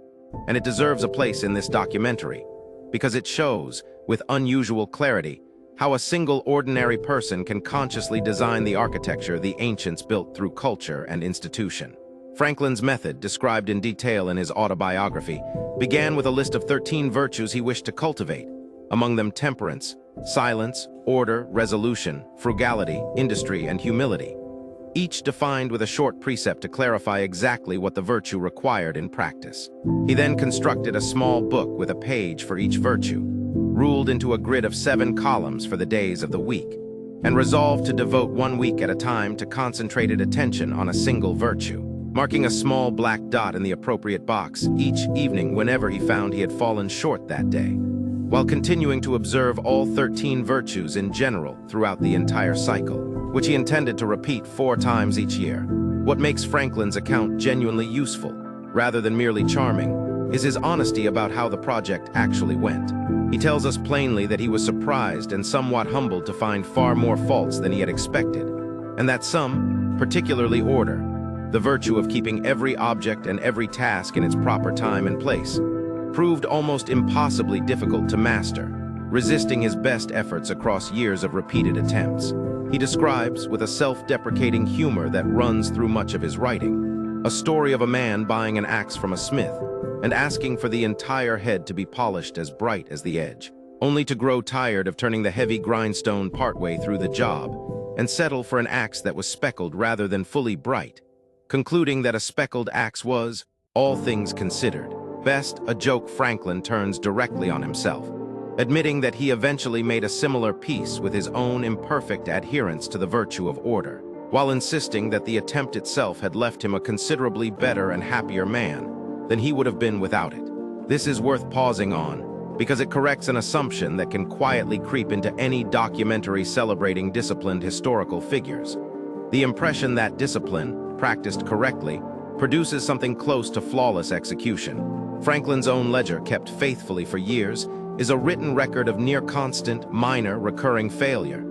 and it deserves a place in this documentary, because it shows, with unusual clarity, how a single ordinary person can consciously design the architecture the ancients built through culture and institution. Franklin's method, described in detail in his autobiography, began with a list of 13 virtues he wished to cultivate, among them temperance, silence, order, resolution, frugality, industry, and humility, each defined with a short precept to clarify exactly what the virtue required in practice. He then constructed a small book with a page for each virtue, ruled into a grid of 7 columns for the days of the week, and resolved to devote 1 week at a time to concentrated attention on a single virtue, marking a small black dot in the appropriate box each evening whenever he found he had fallen short that day, while continuing to observe all 13 virtues in general throughout the entire cycle, which he intended to repeat 4 times each year. What makes Franklin's account genuinely useful, rather than merely charming, is his honesty about how the project actually went. He tells us plainly that he was surprised and somewhat humbled to find far more faults than he had expected, and that some, particularly order, the virtue of keeping every object and every task in its proper time and place, proved almost impossibly difficult to master, resisting his best efforts across years of repeated attempts. He describes, with a self-deprecating humor that runs through much of his writing, a story of a man buying an axe from a smith and asking for the entire head to be polished as bright as the edge, only to grow tired of turning the heavy grindstone partway through the job and settle for an axe that was speckled rather than fully bright, concluding that a speckled axe was, all things considered, best. A joke Franklin turns directly on himself, admitting that he eventually made a similar peace with his own imperfect adherence to the virtue of order, while insisting that the attempt itself had left him a considerably better and happier man than he would have been without it. This is worth pausing on, because it corrects an assumption that can quietly creep into any documentary celebrating disciplined historical figures: the impression that discipline, practiced correctly, produces something close to flawless execution. Franklin's own ledger, kept faithfully for years, is a written record of near-constant, minor, recurring failure.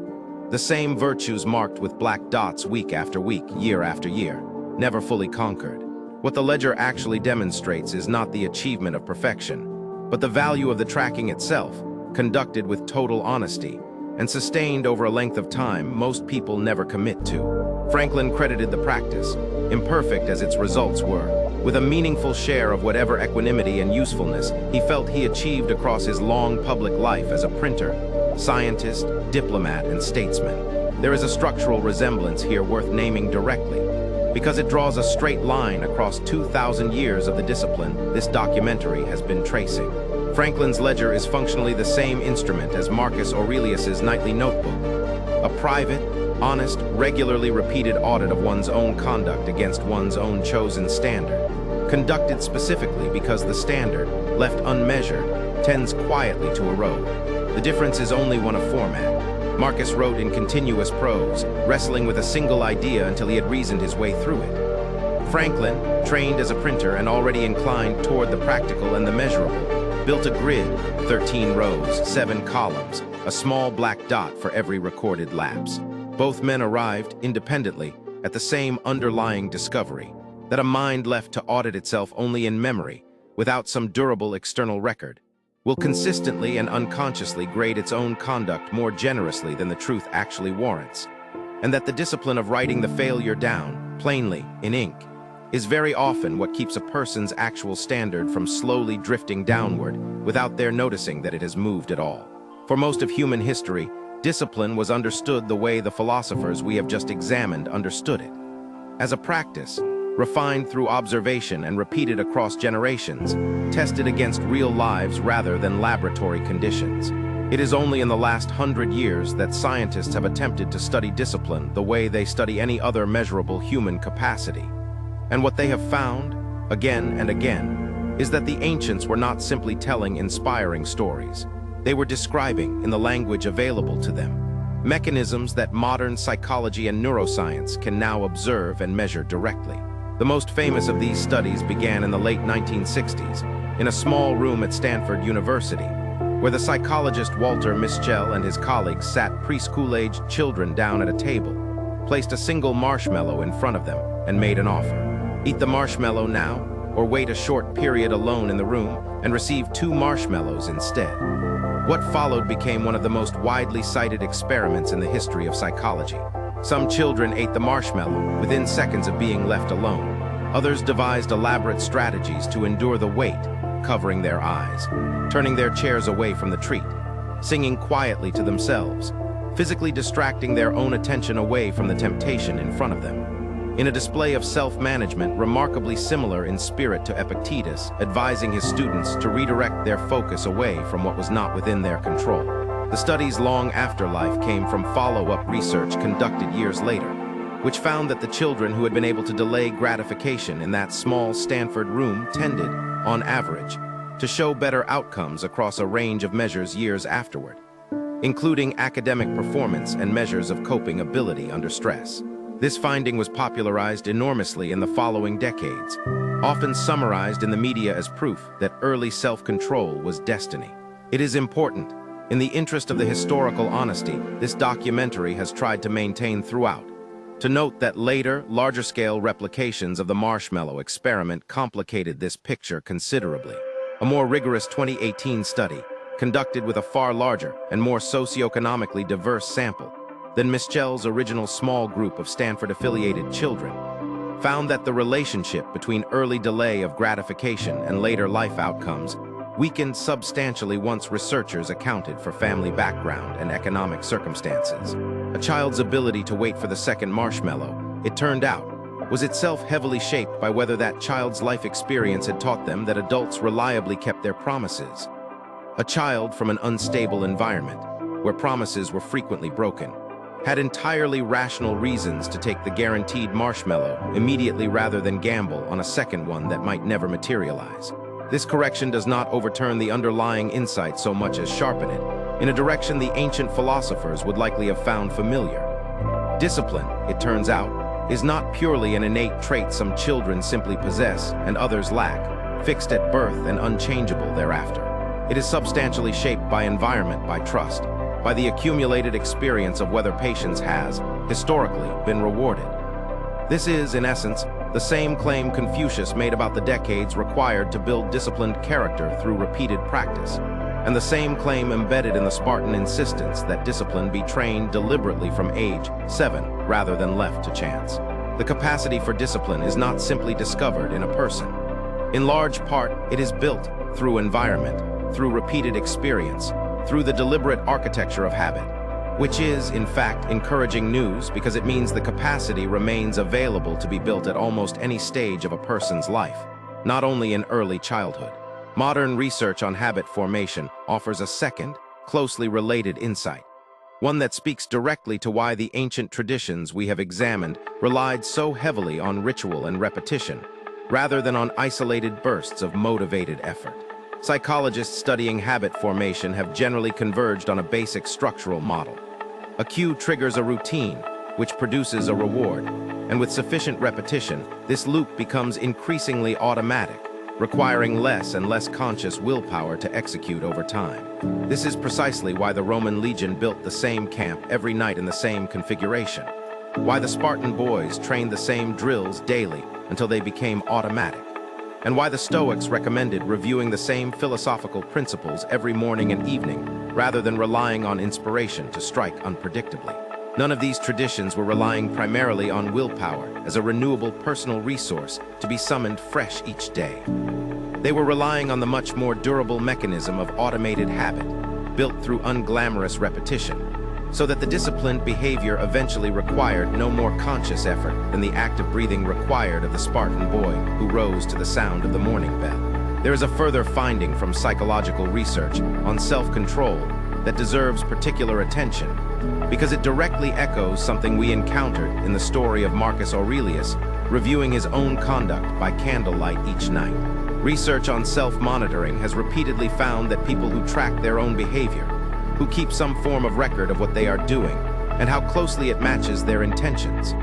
The same virtues marked with black dots week after week, year after year, never fully conquered. What the ledger actually demonstrates is not the achievement of perfection, but the value of the tracking itself, conducted with total honesty, and sustained over a length of time most people never commit to. Franklin credited the practice, imperfect as its results were, with a meaningful share of whatever equanimity and usefulness he felt he achieved across his long public life as a printer, scientist, diplomat, and statesman. There is a structural resemblance here worth naming directly, because it draws a straight line across 2,000 years of the discipline this documentary has been tracing. Franklin's ledger is functionally the same instrument as Marcus Aurelius's nightly notebook, a private, honest, regularly repeated audit of one's own conduct against one's own chosen standard, conducted specifically because the standard, left unmeasured, tends quietly to erode. The difference is only one of format. Marcus wrote in continuous prose, wrestling with a single idea until he had reasoned his way through it. Franklin, trained as a printer and already inclined toward the practical and the measurable, built a grid, 13 rows, 7 columns, a small black dot for every recorded lapse. Both men arrived, independently, at the same underlying discovery. that a mind left to audit itself only in memory, without some durable external record, will consistently and unconsciously grade its own conduct more generously than the truth actually warrants, and that the discipline of writing the failure down, plainly, in ink, is very often what keeps a person's actual standard from slowly drifting downward without their noticing that it has moved at all. For most of human history, discipline was understood the way the philosophers we have just examined understood it. As a practice, refined through observation and repeated across generations, tested against real lives rather than laboratory conditions. It is only in the last 100 years that scientists have attempted to study discipline the way they study any other measurable human capacity. And what they have found, again and again, is that the ancients were not simply telling inspiring stories. They were describing, in the language available to them, mechanisms that modern psychology and neuroscience can now observe and measure directly. The most famous of these studies began in the late 1960s, in a small room at Stanford University, where the psychologist Walter Mischel and his colleagues sat preschool-aged children down at a table, placed a single marshmallow in front of them, and made an offer. Eat the marshmallow now, or wait a short period alone in the room and receive 2 marshmallows instead. What followed became one of the most widely cited experiments in the history of psychology. Some children ate the marshmallow within seconds of being left alone. Others devised elaborate strategies to endure the weight, covering their eyes, turning their chairs away from the treat, singing quietly to themselves, physically distracting their own attention away from the temptation in front of them. In a display of self-management remarkably similar in spirit to Epictetus, advising his students to redirect their focus away from what was not within their control. The study's long afterlife came from follow-up research conducted years later, which found that the children who had been able to delay gratification in that small Stanford room tended, on average, to show better outcomes across a range of measures years afterward, including academic performance and measures of coping ability under stress. This finding was popularized enormously in the following decades, often summarized in the media as proof that early self-control was destiny. It is important, in the interest of the historical honesty this documentary has tried to maintain throughout, to note that later, larger-scale replications of the marshmallow experiment complicated this picture considerably. A more rigorous 2018 study, conducted with a far larger and more socioeconomically diverse sample than Mischel's original small group of Stanford-affiliated children, found that the relationship between early delay of gratification and later life outcomes weakened substantially once researchers accounted for family background and economic circumstances. A child's ability to wait for the second marshmallow, it turned out, was itself heavily shaped by whether that child's life experience had taught them that adults reliably kept their promises. A child from an unstable environment, where promises were frequently broken, had entirely rational reasons to take the guaranteed marshmallow immediately rather than gamble on a second one that might never materialize. This correction does not overturn the underlying insight so much as sharpen it, in a direction the ancient philosophers would likely have found familiar. Discipline, it turns out, is not purely an innate trait some children simply possess and others lack, fixed at birth and unchangeable thereafter. It is substantially shaped by environment, by trust, by the accumulated experience of whether patience has, historically, been rewarded. This is, in essence, the same claim Confucius made about the decades required to build disciplined character through repeated practice, and the same claim embedded in the Spartan insistence that discipline be trained deliberately from age 7 rather than left to chance. The capacity for discipline is not simply discovered in a person. In large part, it is built through environment, through repeated experience, through the deliberate architecture of habit, which is, in fact, encouraging news because it means the capacity remains available to be built at almost any stage of a person's life, not only in early childhood. Modern research on habit formation offers a second, closely related insight, one that speaks directly to why the ancient traditions we have examined relied so heavily on ritual and repetition, rather than on isolated bursts of motivated effort. Psychologists studying habit formation have generally converged on a basic structural model. A cue triggers a routine, which produces a reward, and with sufficient repetition, this loop becomes increasingly automatic, requiring less and less conscious willpower to execute over time. This is precisely why the Roman legion built the same camp every night in the same configuration, why the Spartan boys trained the same drills daily, until they became automatic, and why the Stoics recommended reviewing the same philosophical principles every morning and evening, rather than relying on inspiration to strike unpredictably. None of these traditions were relying primarily on willpower as a renewable personal resource to be summoned fresh each day. They were relying on the much more durable mechanism of automated habit, built through unglamorous repetition, so that the disciplined behavior eventually required no more conscious effort than the active breathing required of the Spartan boy who rose to the sound of the morning bell. There is a further finding from psychological research on self-control that deserves particular attention, because it directly echoes something we encountered in the story of Marcus Aurelius reviewing his own conduct by candlelight each night. Research on self-monitoring has repeatedly found that people who track their own behavior, who keep some form of record of what they are doing and how closely it matches their intentions,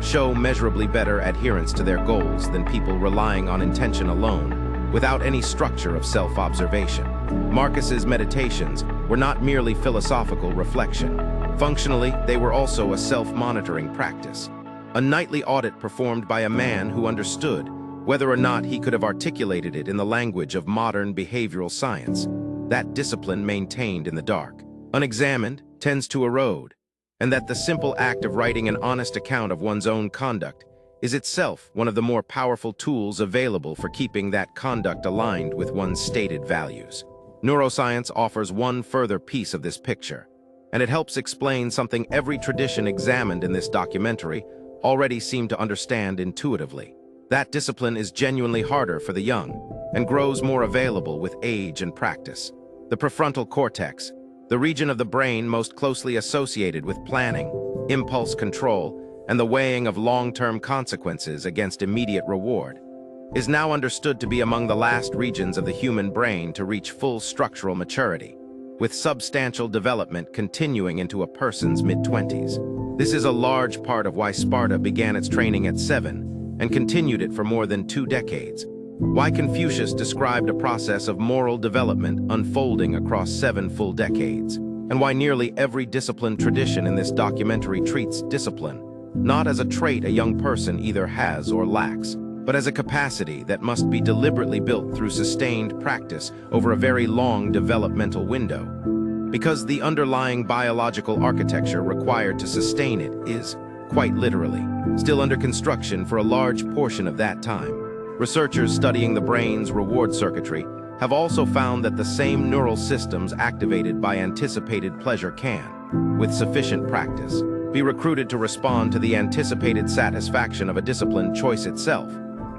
show measurably better adherence to their goals than people relying on intention alone, without any structure of self-observation. Marcus's meditations were not merely philosophical reflection. Functionally, they were also a self-monitoring practice, a nightly audit performed by a man who understood whether or not he could have articulated it in the language of modern behavioral science. That discipline maintained in the dark, unexamined, tends to erode, and that the simple act of writing an honest account of one's own conduct is itself one of the more powerful tools available for keeping that conduct aligned with one's stated values. Neuroscience offers one further piece of this picture, and it helps explain something every tradition examined in this documentary already seemed to understand intuitively. That discipline is genuinely harder for the young and grows more available with age and practice. The prefrontal cortex, the region of the brain most closely associated with planning, impulse control, and the weighing of long-term consequences against immediate reward, is now understood to be among the last regions of the human brain to reach full structural maturity, with substantial development continuing into a person's mid-20s. This is a large part of why Sparta began its training at 7 and continued it for more than 2 decades, why Confucius described a process of moral development unfolding across 7 full decades, and why nearly every disciplined tradition in this documentary treats discipline not as a trait a young person either has or lacks, but as a capacity that must be deliberately built through sustained practice over a very long developmental window, because the underlying biological architecture required to sustain it is, quite literally, still under construction for a large portion of that time. Researchers studying the brain's reward circuitry have also found that the same neural systems activated by anticipated pleasure can, with sufficient practice, be recruited to respond to the anticipated satisfaction of a disciplined choice itself,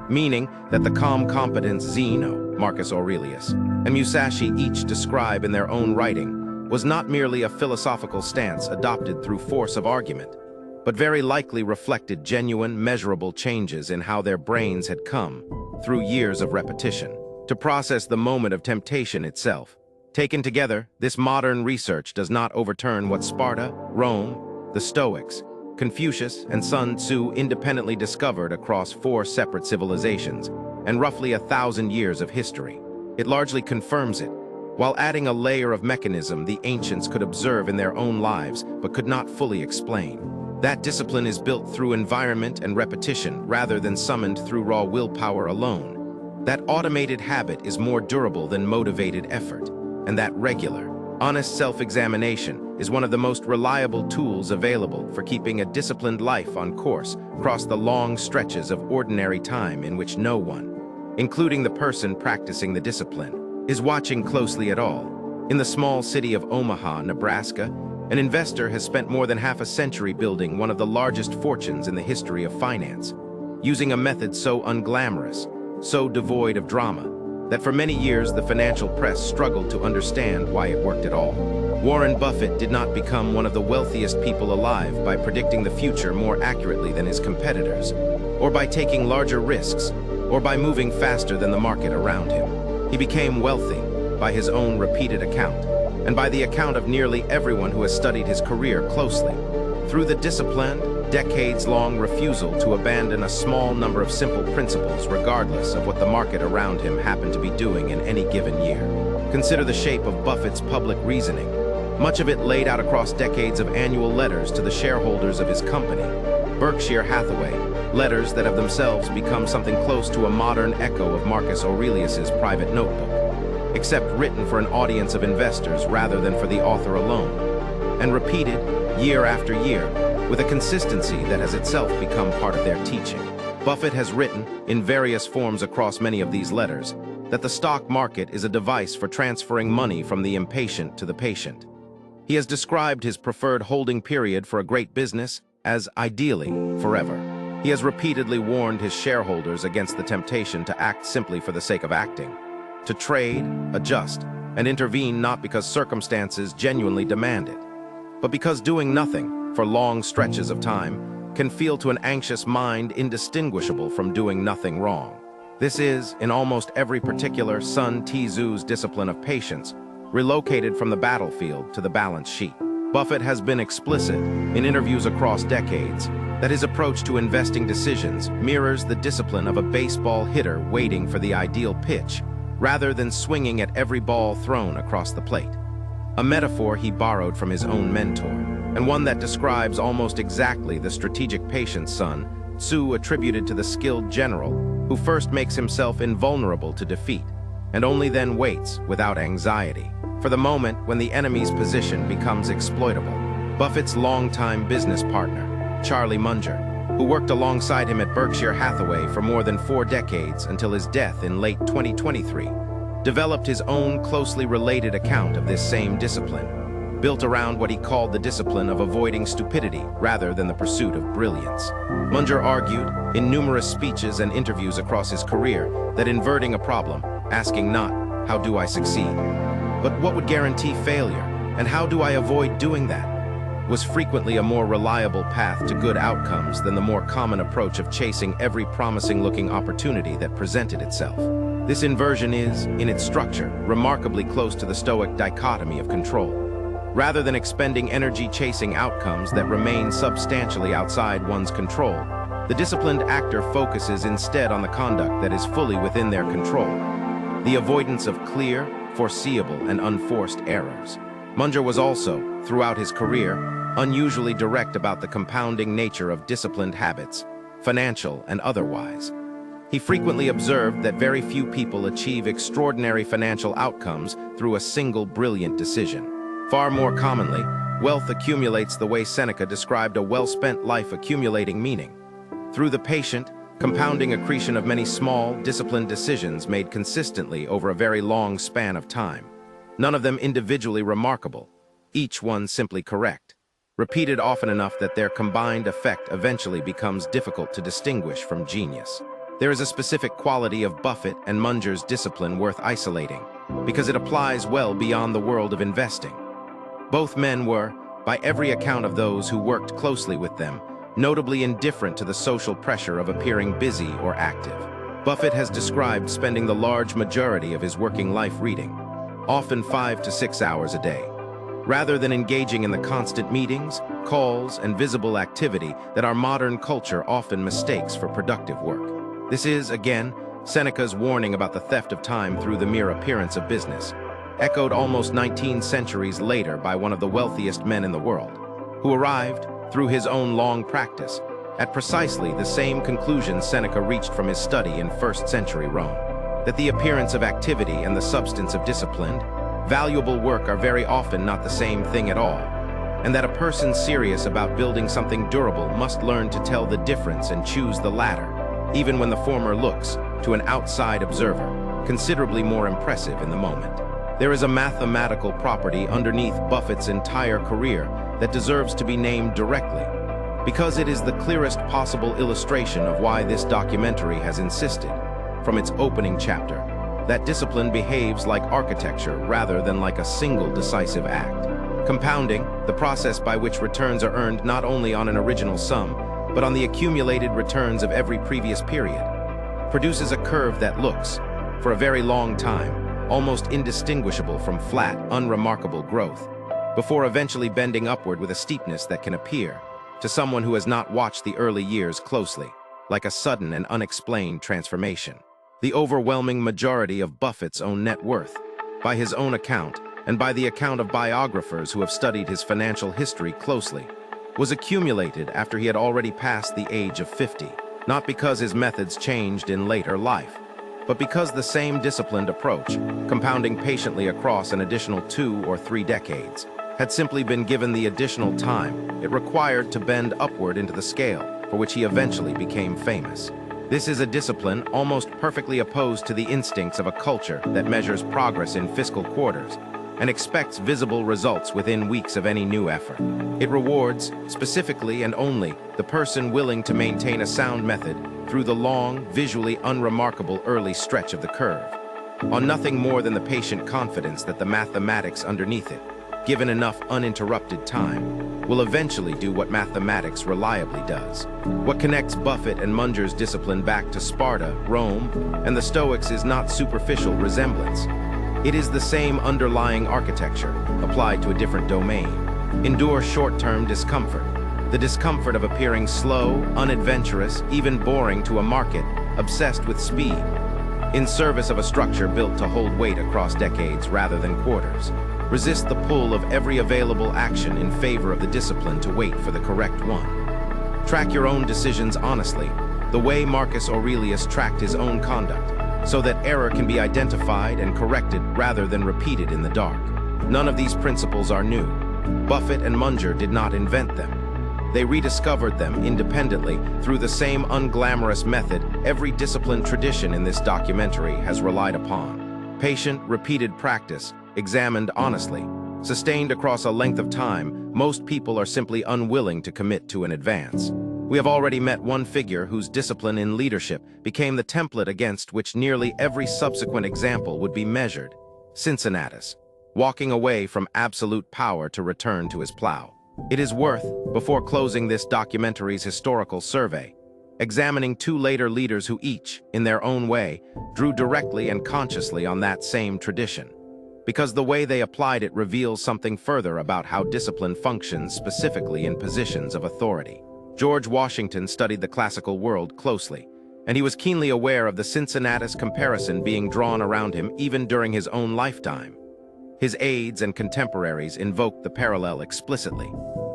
meaning that the calm competence Zeno, Marcus Aurelius, and Musashi each describe in their own writing was not merely a philosophical stance adopted through force of argument, but very likely reflected genuine, measurable changes in how their brains had come, through years of repetition, to process the moment of temptation itself. Taken together, this modern research does not overturn what Sparta, Rome, the Stoics, Confucius, and Sun Tzu independently discovered across 4 separate civilizations and roughly 1,000 years of history. It largely confirms it, while adding a layer of mechanism the ancients could observe in their own lives but could not fully explain. That discipline is built through environment and repetition rather than summoned through raw willpower alone. That automated habit is more durable than motivated effort, and that regular, honest self-examination is one of the most reliable tools available for keeping a disciplined life on course across the long stretches of ordinary time in which no one, including the person practicing the discipline, is watching closely at all. In the small city of Omaha, Nebraska, an investor has spent more than half a century building one of the largest fortunes in the history of finance, using a method so unglamorous, so devoid of drama, that for many years the financial press struggled to understand why it worked at all. Warren Buffett did not become one of the wealthiest people alive by predicting the future more accurately than his competitors, or by taking larger risks, or by moving faster than the market around him. He became wealthy by his own repeated account, and by the account of nearly everyone who has studied his career closely, through the disciplined, decades-long refusal to abandon a small number of simple principles regardless of what the market around him happened to be doing in any given year. Consider the shape of Buffett's public reasoning, much of it laid out across decades of annual letters to the shareholders of his company, Berkshire Hathaway, letters that have themselves become something close to a modern echo of Marcus Aurelius's private notebook, except written for an audience of investors rather than for the author alone, and repeated year after year with a consistency that has itself become part of their teaching. Buffett has written, in various forms across many of these letters, that the stock market is a device for transferring money from the impatient to the patient. He has described his preferred holding period for a great business as ideally forever. He has repeatedly warned his shareholders against the temptation to act simply for the sake of acting, to trade, adjust, and intervene not because circumstances genuinely demand it, but because doing nothing for long stretches of time can feel to an anxious mind indistinguishable from doing nothing wrong. This is, in almost every particular, Sun Tzu's discipline of patience, relocated from the battlefield to the balance sheet. Buffett has been explicit, in interviews across decades, that his approach to investing decisions mirrors the discipline of a baseball hitter waiting for the ideal pitch, rather than swinging at every ball thrown across the plate. A metaphor he borrowed from his own mentor, and one that describes almost exactly the strategic patience Sun Tzu attributed to the skilled general who first makes himself invulnerable to defeat, and only then waits, without anxiety, for the moment when the enemy's position becomes exploitable. Buffett's longtime business partner, Charlie Munger, who worked alongside him at Berkshire Hathaway for more than 4 decades until his death in late 2023, developed his own closely related account of this same discipline, built around what he called the discipline of avoiding stupidity rather than the pursuit of brilliance. Munger argued, in numerous speeches and interviews across his career, that inverting a problem, asking not, "How do I succeed?" but "What would guarantee failure, and how do I avoid doing that?" was frequently a more reliable path to good outcomes than the more common approach of chasing every promising-looking opportunity that presented itself. This inversion is, in its structure, remarkably close to the Stoic dichotomy of control. Rather than expending energy chasing outcomes that remain substantially outside one's control, the disciplined actor focuses instead on the conduct that is fully within their control, the avoidance of clear, foreseeable, and unforced errors. Munger was also, throughout his career, unusually direct about the compounding nature of disciplined habits, financial and otherwise. He frequently observed that very few people achieve extraordinary financial outcomes through a single brilliant decision. Far more commonly, wealth accumulates the way Seneca described a well-spent life accumulating meaning, through the patient, compounding accretion of many small, disciplined decisions made consistently over a very long span of time. None of them individually remarkable, each one simply correct, repeated often enough that their combined effect eventually becomes difficult to distinguish from genius. There is a specific quality of Buffett and Munger's discipline worth isolating, because it applies well beyond the world of investing. Both men were, by every account of those who worked closely with them, notably indifferent to the social pressure of appearing busy or active. Buffett has described spending the large majority of his working life reading, often 5 to 6 hours a day, rather than engaging in the constant meetings, calls, and visible activity that our modern culture often mistakes for productive work. This is, again, Seneca's warning about the theft of time through the mere appearance of business, echoed almost 19 centuries later by one of the wealthiest men in the world, who arrived, through his own long practice, at precisely the same conclusion Seneca reached from his study in 1st century Rome, that the appearance of activity and the substance of disciplined, valuable work are very often not the same thing at all, and that a person serious about building something durable must learn to tell the difference and choose the latter, even when the former looks, to an outside observer, considerably more impressive in the moment. There is a mathematical property underneath Buffett's entire career that deserves to be named directly, because it is the clearest possible illustration of why this documentary has insisted, from its opening chapter, that discipline behaves like architecture rather than like a single decisive act. Compounding, the process by which returns are earned not only on an original sum, but on the accumulated returns of every previous period, produces a curve that looks, for a very long time, almost indistinguishable from flat, unremarkable growth, before eventually bending upward with a steepness that can appear, to someone who has not watched the early years closely, like a sudden and unexplained transformation. The overwhelming majority of Buffett's own net worth, by his own account, and by the account of biographers who have studied his financial history closely, was accumulated after he had already passed the age of 50. not because his methods changed in later life, but because the same disciplined approach, compounding patiently across an additional 2 or 3 decades, had simply been given the additional time it required to bend upward into the scale, for which he eventually became famous. This is a discipline almost perfectly opposed to the instincts of a culture that measures progress in fiscal quarters and expects visible results within weeks of any new effort. It rewards, specifically and only, the person willing to maintain a sound method through the long, visually unremarkable early stretch of the curve, on nothing more than the patient confidence that the mathematics underneath it, given enough uninterrupted time, will eventually do what mathematics reliably does. What connects Buffett and Munger's discipline back to Sparta, Rome, and the Stoics is not superficial resemblance. It is the same underlying architecture, applied to a different domain. Endure short-term discomfort, the discomfort of appearing slow, unadventurous, even boring to a market obsessed with speed, in service of a structure built to hold weight across decades rather than quarters. Resist the pull of every available action in favor of the discipline to wait for the correct one. Track your own decisions honestly, the way Marcus Aurelius tracked his own conduct, so that error can be identified and corrected rather than repeated in the dark. None of these principles are new. Buffett and Munger did not invent them. They rediscovered them independently through the same unglamorous method every disciplined tradition in this documentary has relied upon. Patient, repeated practice, examined honestly, sustained across a length of time most people are simply unwilling to commit to in advance. We have already met one figure whose discipline in leadership became the template against which nearly every subsequent example would be measured: Cincinnatus, walking away from absolute power to return to his plow. It is worth, before closing this documentary's historical survey, examining 2 later leaders who each, in their own way, drew directly and consciously on that same tradition, because the way they applied it reveals something further about how discipline functions specifically in positions of authority. George Washington studied the classical world closely, and he was keenly aware of the Cincinnatus comparison being drawn around him even during his own lifetime. His aides and contemporaries invoked the parallel explicitly,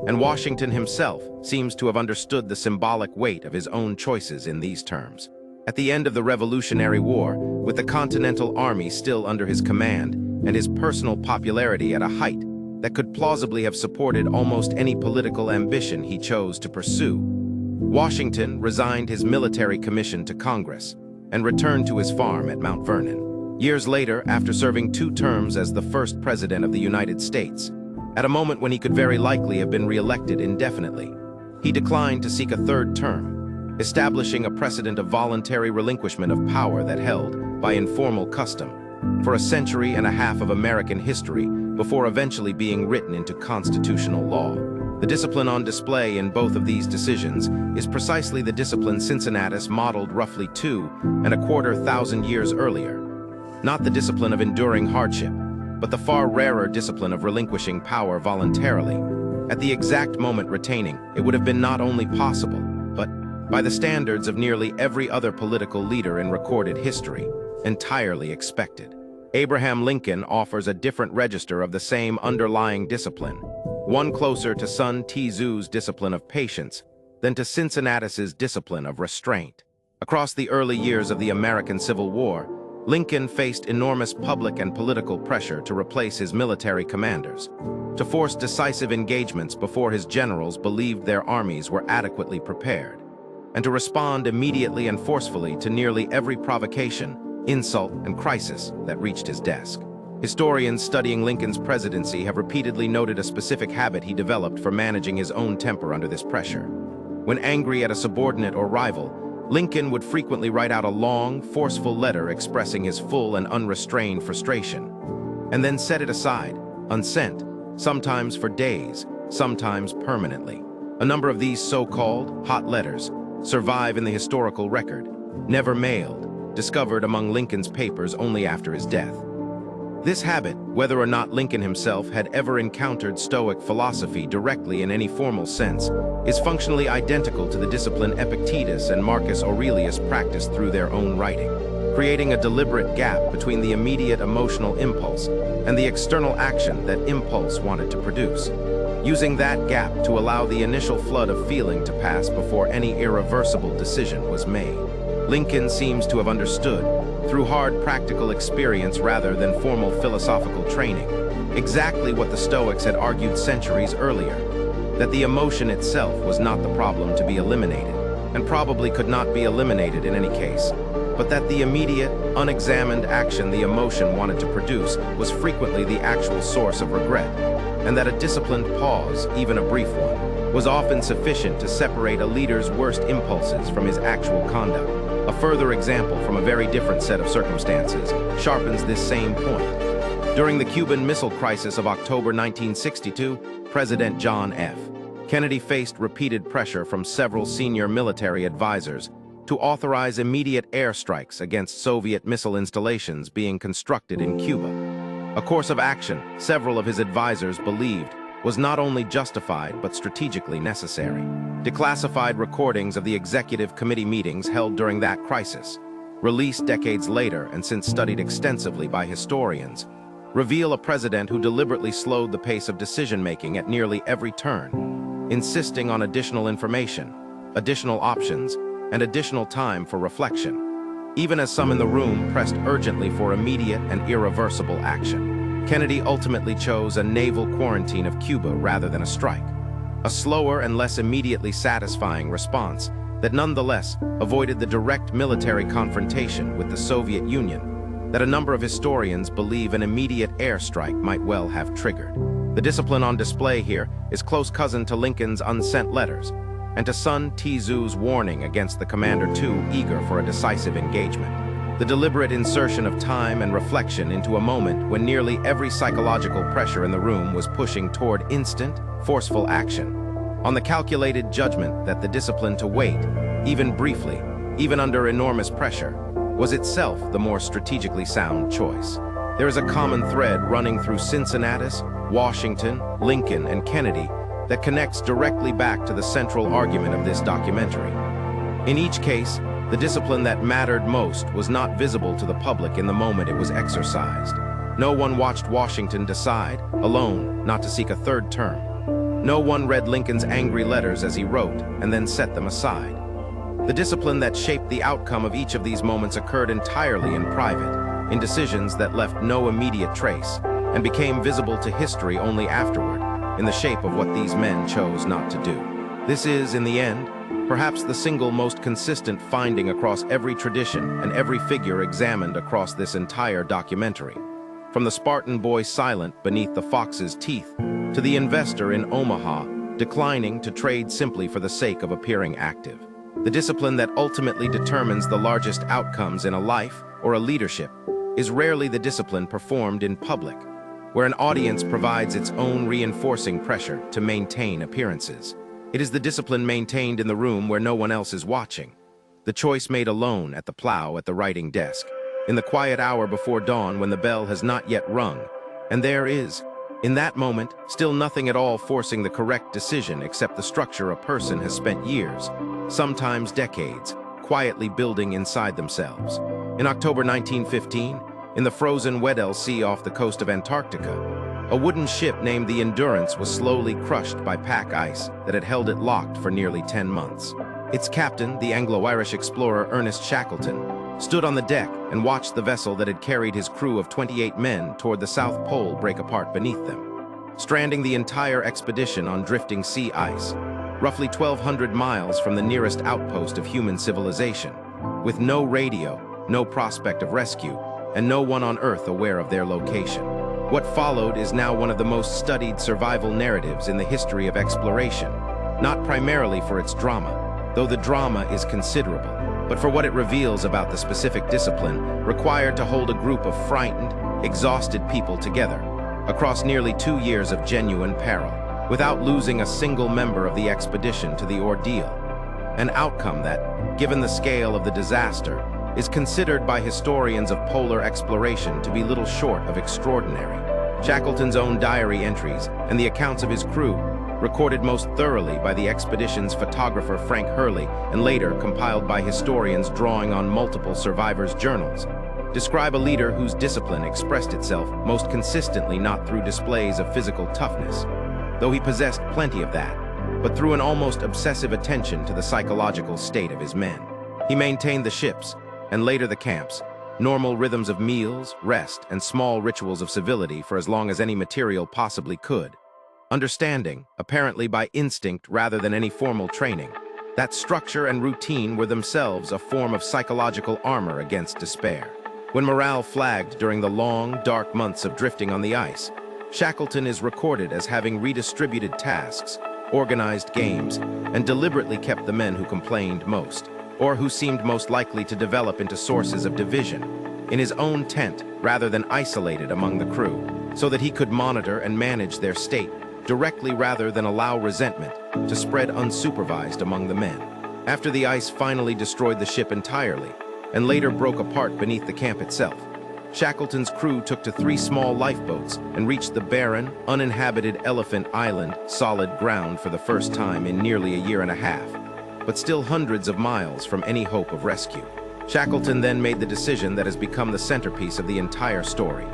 and Washington himself seems to have understood the symbolic weight of his own choices in these terms. At the end of the Revolutionary War, with the Continental Army still under his command and his personal popularity at a height that could plausibly have supported almost any political ambition he chose to pursue, Washington resigned his military commission to Congress and returned to his farm at Mount Vernon. Years later, after serving 2 terms as the first president of the United States, at a moment when he could very likely have been re-elected indefinitely, he declined to seek a 3rd term, establishing a precedent of voluntary relinquishment of power that held, by informal custom, for a century and a half of American history before eventually being written into constitutional law. The discipline on display in both of these decisions is precisely the discipline Cincinnatus modeled roughly 2.25 thousand years earlier. Not the discipline of enduring hardship, but the far rarer discipline of relinquishing power voluntarily. At the exact moment retaining, it would have been not only possible, but, by the standards of nearly every other political leader in recorded history, entirely expected. Abraham Lincoln offers a different register of the same underlying discipline, one closer to Sun Tzu's discipline of patience than to Cincinnatus's discipline of restraint. Across the early years of the American Civil War, Lincoln faced enormous public and political pressure to replace his military commanders, to force decisive engagements before his generals believed their armies were adequately prepared, and to respond immediately and forcefully to nearly every provocation, insult, and crisis that reached his desk. Historians studying Lincoln's presidency have repeatedly noted a specific habit he developed for managing his own temper under this pressure. When angry at a subordinate or rival, Lincoln would frequently write out a long, forceful letter expressing his full and unrestrained frustration, and then set it aside, unsent, sometimes for days, sometimes permanently. A number of these so-called hot letters survive in the historical record, never mailed, discovered among Lincoln's papers only after his death. This habit, whether or not Lincoln himself had ever encountered Stoic philosophy directly in any formal sense, is functionally identical to the discipline Epictetus and Marcus Aurelius practiced through their own writing, creating a deliberate gap between the immediate emotional impulse and the external action that impulse wanted to produce. using that gap to allow the initial flood of feeling to pass before any irreversible decision was made. Lincoln seems to have understood, through hard practical experience rather than formal philosophical training, exactly what the Stoics had argued centuries earlier, that the emotion itself was not the problem to be eliminated, and probably could not be eliminated in any case, but that the immediate, unexamined action the emotion wanted to produce was frequently the actual source of regret, and that a disciplined pause, even a brief one, was often sufficient to separate a leader's worst impulses from his actual conduct. A further example from a very different set of circumstances sharpens this same point. During the Cuban Missile Crisis of October 1962, President John F. Kennedy faced repeated pressure from several senior military advisors to authorize immediate airstrikes against Soviet missile installations being constructed in Cuba. A course of action several of his advisors believed was not only justified but strategically necessary. Declassified recordings of the executive committee meetings held during that crisis, released decades later and since studied extensively by historians, reveal a president who deliberately slowed the pace of decision-making at nearly every turn, insisting on additional information, additional options, and additional time for reflection, even as some in the room pressed urgently for immediate and irreversible action. Kennedy ultimately chose a naval quarantine of Cuba rather than a strike, a slower and less immediately satisfying response that nonetheless avoided the direct military confrontation with the Soviet Union that a number of historians believe an immediate airstrike might well have triggered. The discipline on display here is close cousin to Lincoln's unsent letters, and to Sun Tzu's warning against the commander too eager for a decisive engagement. The deliberate insertion of time and reflection into a moment when nearly every psychological pressure in the room was pushing toward instant, forceful action, on the calculated judgment that the discipline to wait, even briefly, even under enormous pressure, was itself the more strategically sound choice. There is a common thread running through Cincinnatus, Washington, Lincoln, and Kennedy that connects directly back to the central argument of this documentary. In each case, the discipline that mattered most was not visible to the public in the moment it was exercised. No one watched Washington decide, alone, not to seek a third term. No one read Lincoln's angry letters as he wrote and then set them aside. The discipline that shaped the outcome of each of these moments occurred entirely in private, in decisions that left no immediate trace, and became visible to history only afterward, in the shape of what these men chose not to do. This is, in the end, perhaps the single most consistent finding across every tradition and every figure examined across this entire documentary. From the Spartan boy silent beneath the fox's teeth, to the investor in Omaha, declining to trade simply for the sake of appearing active. The discipline that ultimately determines the largest outcomes in a life or a leadership is rarely the discipline performed in public, where an audience provides its own reinforcing pressure to maintain appearances. It is the discipline maintained in the room where no one else is watching, the choice made alone at the plow at the writing desk, in the quiet hour before dawn when the bell has not yet rung, and there is, in that moment, still nothing at all forcing the correct decision except the structure a person has spent years, sometimes decades, quietly building inside themselves. In October 1915, in the frozen Weddell Sea off the coast of Antarctica, a wooden ship named the Endurance was slowly crushed by pack ice that had held it locked for nearly 10 months. Its captain, the Anglo-Irish explorer Ernest Shackleton, stood on the deck and watched the vessel that had carried his crew of 28 men toward the South Pole break apart beneath them, stranding the entire expedition on drifting sea ice, roughly 1,200 miles from the nearest outpost of human civilization, with no radio, no prospect of rescue, and no one on Earth aware of their location. What followed is now one of the most studied survival narratives in the history of exploration, not primarily for its drama, though the drama is considerable, but for what it reveals about the specific discipline required to hold a group of frightened, exhausted people together across nearly 2 years of genuine peril, without losing a single member of the expedition to the ordeal. An outcome that, given the scale of the disaster, is considered by historians of polar exploration to be little short of extraordinary. Shackleton's own diary entries and the accounts of his crew, recorded most thoroughly by the expedition's photographer Frank Hurley and later compiled by historians drawing on multiple survivors' journals, describe a leader whose discipline expressed itself most consistently not through displays of physical toughness, though he possessed plenty of that, but through an almost obsessive attention to the psychological state of his men. He maintained the ships, and later the camps, normal rhythms of meals, rest, and small rituals of civility for as long as any material possibly could, understanding, apparently by instinct rather than any formal training, that structure and routine were themselves a form of psychological armor against despair. When morale flagged during the long, dark months of drifting on the ice, Shackleton is recorded as having redistributed tasks, organized games, and deliberately kept the men who complained most, or who seemed most likely to develop into sources of division, in his own tent rather than isolated among the crew, so that he could monitor and manage their state directly rather than allow resentment to spread unsupervised among the men. After the ice finally destroyed the ship entirely, and later broke apart beneath the camp itself, Shackleton's crew took to 3 small lifeboats and reached the barren, uninhabited Elephant Island solid ground for the first time in nearly a year and a half, but still hundreds of miles from any hope of rescue. Shackleton then made the decision that has become the centerpiece of the entire story.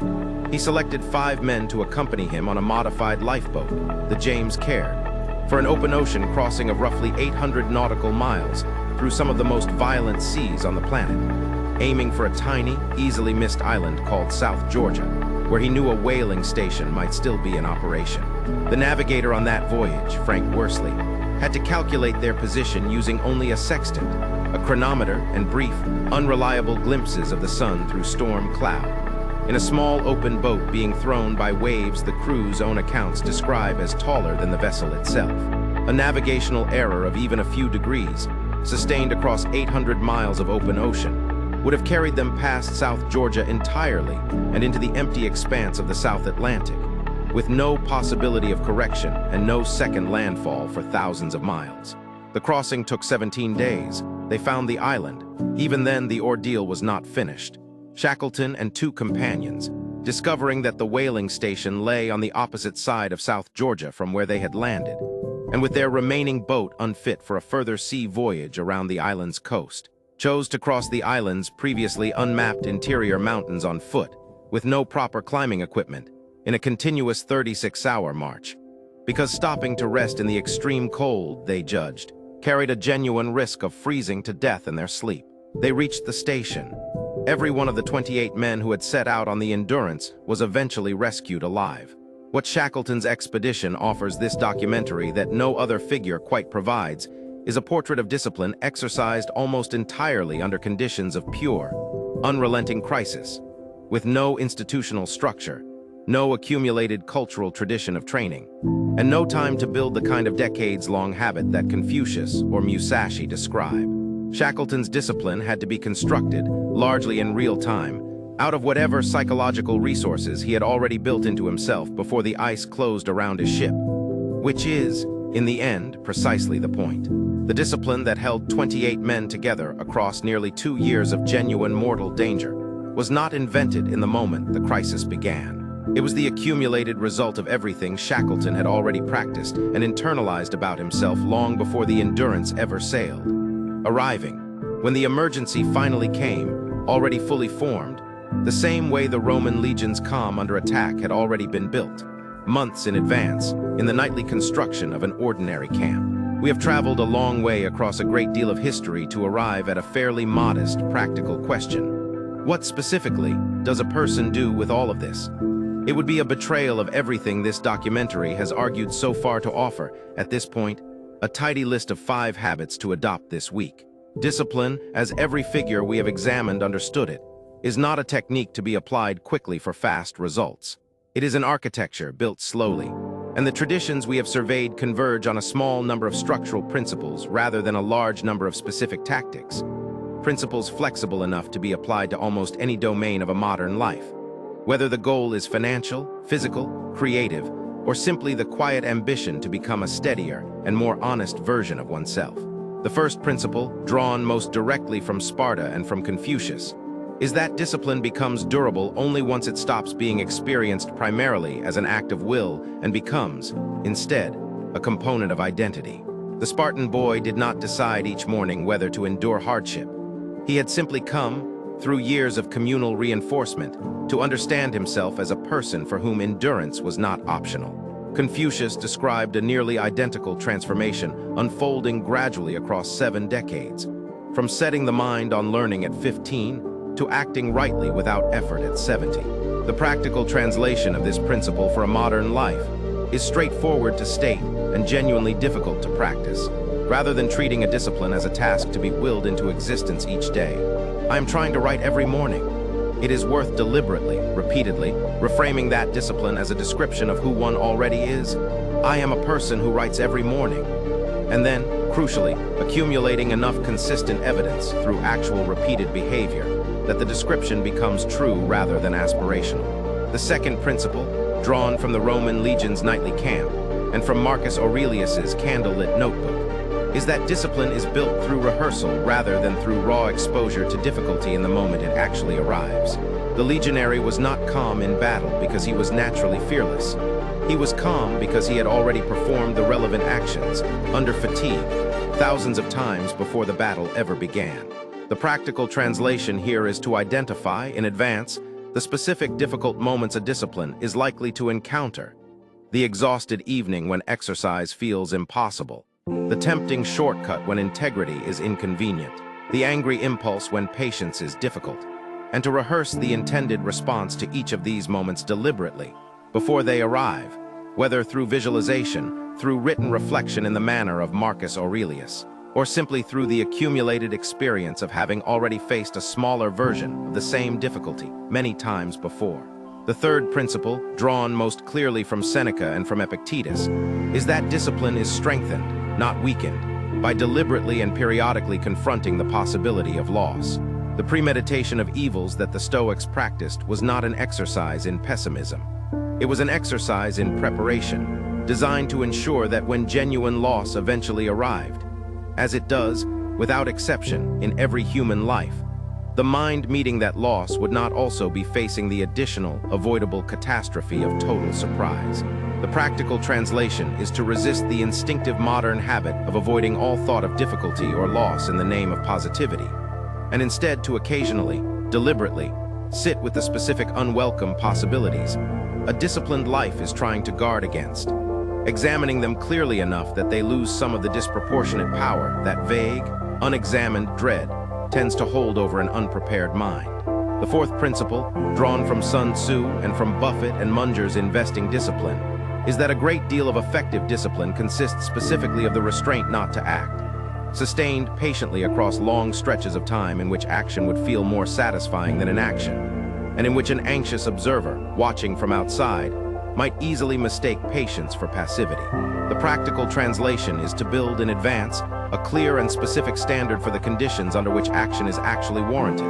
He selected 5 men to accompany him on a modified lifeboat, the James Caird, for an open ocean crossing of roughly 800 nautical miles through some of the most violent seas on the planet, aiming for a tiny, easily missed island called South Georgia, where he knew a whaling station might still be in operation. The navigator on that voyage, Frank Worsley, had to calculate their position using only a sextant, a chronometer, and brief, unreliable glimpses of the sun through storm cloud. In a small open boat being thrown by waves the crew's own accounts describe as taller than the vessel itself. A navigational error of even a few degrees, sustained across 800 miles of open ocean, would have carried them past South Georgia entirely and into the empty expanse of the South Atlantic, with no possibility of correction and no second landfall for thousands of miles. The crossing took 17 days. They found the island. Even then, the ordeal was not finished. Shackleton and 2 companions, discovering that the whaling station lay on the opposite side of South Georgia from where they had landed, and with their remaining boat unfit for a further sea voyage around the island's coast, chose to cross the island's previously unmapped interior mountains on foot, with no proper climbing equipment, in a continuous 36-hour march, because stopping to rest in the extreme cold, they judged, carried a genuine risk of freezing to death in their sleep. They reached the station. Every one of the 28 men who had set out on the Endurance was eventually rescued alive. What Shackleton's expedition offers this documentary that no other figure quite provides is a portrait of discipline exercised almost entirely under conditions of pure, unrelenting crisis, with no institutional structure, no accumulated cultural tradition of training, and no time to build the kind of decades-long habit that Confucius or Musashi describe. Shackleton's discipline had to be constructed, largely in real time, out of whatever psychological resources he had already built into himself before the ice closed around his ship, which is, in the end, precisely the point. The discipline that held 28 men together across nearly 2 years of genuine mortal danger was not invented in the moment the crisis began. It was the accumulated result of everything Shackleton had already practiced and internalized about himself long before the Endurance ever sailed. Arriving, when the emergency finally came, already fully formed, the same way the Roman legions come under attack had already been built, months in advance, in the nightly construction of an ordinary camp. We have traveled a long way across a great deal of history to arrive at a fairly modest, practical question. What specifically does a person do with all of this? It would be a betrayal of everything this documentary has argued so far to offer, at this point, a tidy list of 5 habits to adopt this week. Discipline, as every figure we have examined understood it, is not a technique to be applied quickly for fast results. It is an architecture built slowly, and the traditions we have surveyed converge on a small number of structural principles rather than a large number of specific tactics. Principles flexible enough to be applied to almost any domain of a modern life, whether the goal is financial, physical, creative, or simply the quiet ambition to become a steadier and more honest version of oneself. The first principle, drawn most directly from Sparta and from Confucius, is that discipline becomes durable only once it stops being experienced primarily as an act of will and becomes, instead, a component of identity. The Spartan boy did not decide each morning whether to endure hardship. He had simply come, through years of communal reinforcement, to understand himself as a person for whom endurance was not optional. Confucius described a nearly identical transformation unfolding gradually across 7 decades, from setting the mind on learning at 15 to acting rightly without effort at 70. The practical translation of this principle for a modern life is straightforward to state and genuinely difficult to practice. Rather than treating a discipline as a task to be willed into existence each day, I am trying to write every morning. It is worth deliberately, repeatedly, reframing that discipline as a description of who one already is. I am a person who writes every morning. And then, crucially, accumulating enough consistent evidence through actual repeated behavior that the description becomes true rather than aspirational. The second principle, drawn from the Roman legion's nightly camp and from Marcus Aurelius's candlelit notebook, is that discipline is built through rehearsal rather than through raw exposure to difficulty in the moment it actually arrives. The legionary was not calm in battle because he was naturally fearless. He was calm because he had already performed the relevant actions, under fatigue, thousands of times before the battle ever began. The practical translation here is to identify, in advance, the specific difficult moments a discipline is likely to encounter. The exhausted evening when exercise feels impossible. The tempting shortcut when integrity is inconvenient. The angry impulse when patience is difficult. And to rehearse the intended response to each of these moments deliberately, before they arrive, whether through visualization, through written reflection in the manner of Marcus Aurelius, or simply through the accumulated experience of having already faced a smaller version of the same difficulty many times before. The third principle, drawn most clearly from Seneca and from Epictetus, is that discipline is strengthened, not weakened, by deliberately and periodically confronting the possibility of loss. The premeditation of evils that the Stoics practiced was not an exercise in pessimism. It was an exercise in preparation, designed to ensure that when genuine loss eventually arrived, as it does, without exception, in every human life, the mind meeting that loss would not also be facing the additional, avoidable catastrophe of total surprise. The practical translation is to resist the instinctive modern habit of avoiding all thought of difficulty or loss in the name of positivity, and instead to occasionally, deliberately, sit with the specific unwelcome possibilities a disciplined life is trying to guard against, examining them clearly enough that they lose some of the disproportionate power that vague, unexamined dread tends to hold over an unprepared mind. The fourth principle, drawn from Sun Tzu and from Buffett and Munger's investing discipline, is that a great deal of effective discipline consists specifically of the restraint not to act, sustained patiently across long stretches of time in which action would feel more satisfying than inaction, and in which an anxious observer, watching from outside, might easily mistake patience for passivity. The practical translation is to build in advance a clear and specific standard for the conditions under which action is actually warranted,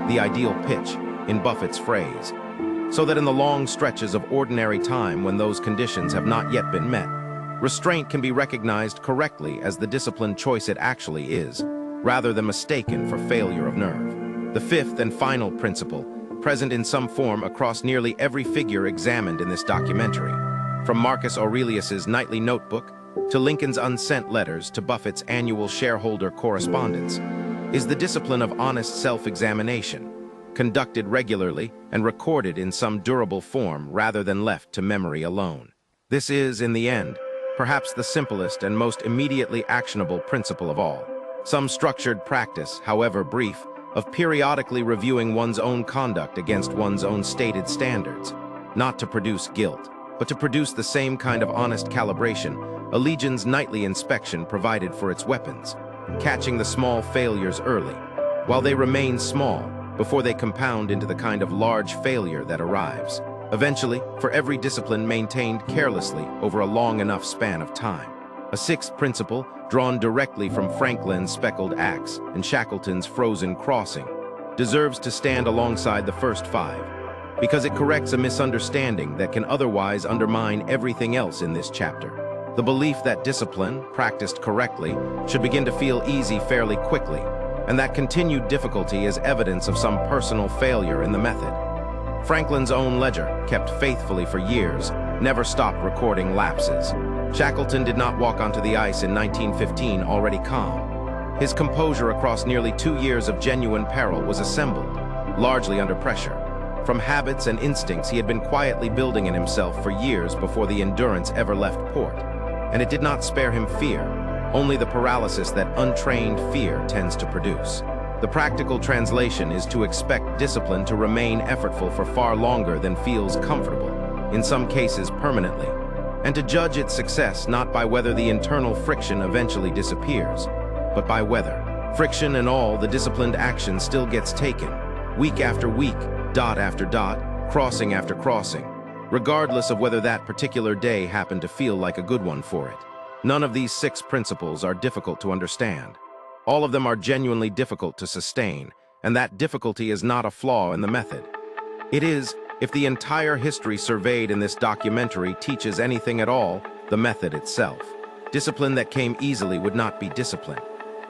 the ideal pitch, in Buffett's phrase, so that in the long stretches of ordinary time when those conditions have not yet been met, restraint can be recognized correctly as the disciplined choice it actually is, rather than mistaken for failure of nerve. The fifth and final principle, present in some form across nearly every figure examined in this documentary, from Marcus Aurelius's nightly notebook to Lincoln's unsent letters to Buffett's annual shareholder correspondence, is the discipline of honest self-examination, conducted regularly and recorded in some durable form rather than left to memory alone. This is, in the end, perhaps the simplest and most immediately actionable principle of all. Some structured practice, however brief, of periodically reviewing one's own conduct against one's own stated standards, not to produce guilt, but to produce the same kind of honest calibration a legion's nightly inspection provided for its weapons, catching the small failures early, while they remain small before they compound into the kind of large failure that arrives, eventually, for every discipline maintained carelessly over a long enough span of time. A sixth principle, drawn directly from Franklin's speckled axe and Shackleton's frozen crossing, deserves to stand alongside the first five, because it corrects a misunderstanding that can otherwise undermine everything else in this chapter. The belief that discipline, practiced correctly, should begin to feel easy fairly quickly, and that continued difficulty is evidence of some personal failure in the method. Franklin's own ledger, kept faithfully for years, never stopped recording lapses. Shackleton did not walk onto the ice in 1915 already calm. His composure across nearly 2 years of genuine peril was assembled, largely under pressure, from habits and instincts he had been quietly building in himself for years before the endurance ever left port. And it did not spare him fear, only the paralysis that untrained fear tends to produce. The practical translation is to expect discipline to remain effortful for far longer than feels comfortable, in some cases permanently, and to judge its success not by whether the internal friction eventually disappears, but by whether, friction and all, the disciplined action still gets taken, week after week, dot after dot, crossing after crossing, regardless of whether that particular day happened to feel like a good one for it. None of these 6 principles are difficult to understand. All of them are genuinely difficult to sustain, and that difficulty is not a flaw in the method. It is, if the entire history surveyed in this documentary teaches anything at all, the method itself. Discipline that came easily would not be discipline.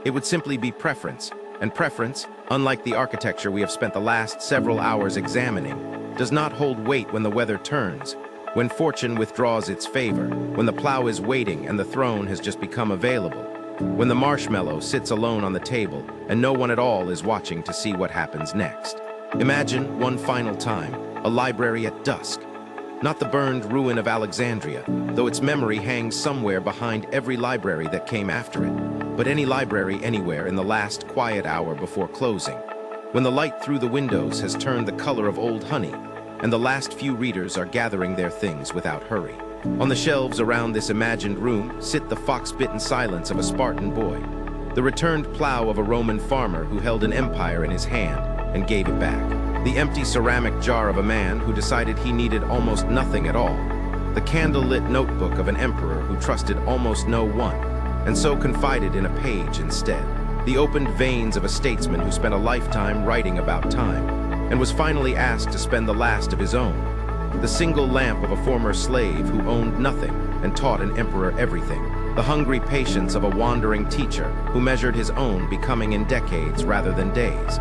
It would simply be preference, and preference, unlike the architecture we have spent the last several hours examining, does not hold weight when the weather turns, when fortune withdraws its favor, when the plow is waiting and the throne has just become available, when the marshmallow sits alone on the table and no one at all is watching to see what happens next. Imagine, one final time, a library at dusk. Not the burned ruin of Alexandria, though its memory hangs somewhere behind every library that came after it, but any library anywhere in the last quiet hour before closing, when the light through the windows has turned the color of old honey, and the last few readers are gathering their things without hurry. On the shelves around this imagined room sit the fox-bitten silence of a Spartan boy, the returned plow of a Roman farmer who held an empire in his hand and gave it back, the empty ceramic jar of a man who decided he needed almost nothing at all, the candle-lit notebook of an emperor who trusted almost no one, and so confided in a page instead, the opened veins of a statesman who spent a lifetime writing about time, and was finally asked to spend the last of his own, the single lamp of a former slave who owned nothing and taught an emperor everything, the hungry patience of a wandering teacher who measured his own becoming in decades rather than days,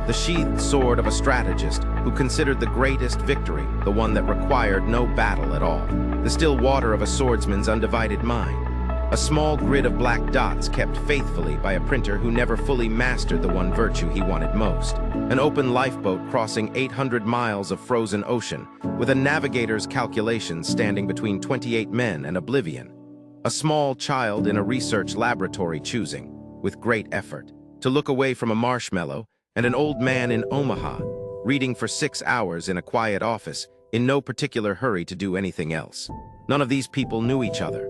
the sheathed sword of a strategist who considered the greatest victory the one that required no battle at all, the still water of a swordsman's undivided mind, a small grid of black dots kept faithfully by a printer who never fully mastered the one virtue he wanted most, an open lifeboat crossing 800 miles of frozen ocean with a navigator's calculations standing between 28 men and oblivion, a small child in a research laboratory choosing, with great effort, to look away from a marshmallow, and an old man in Omaha, reading for 6 hours in a quiet office, in no particular hurry to do anything else. None of these people knew each other.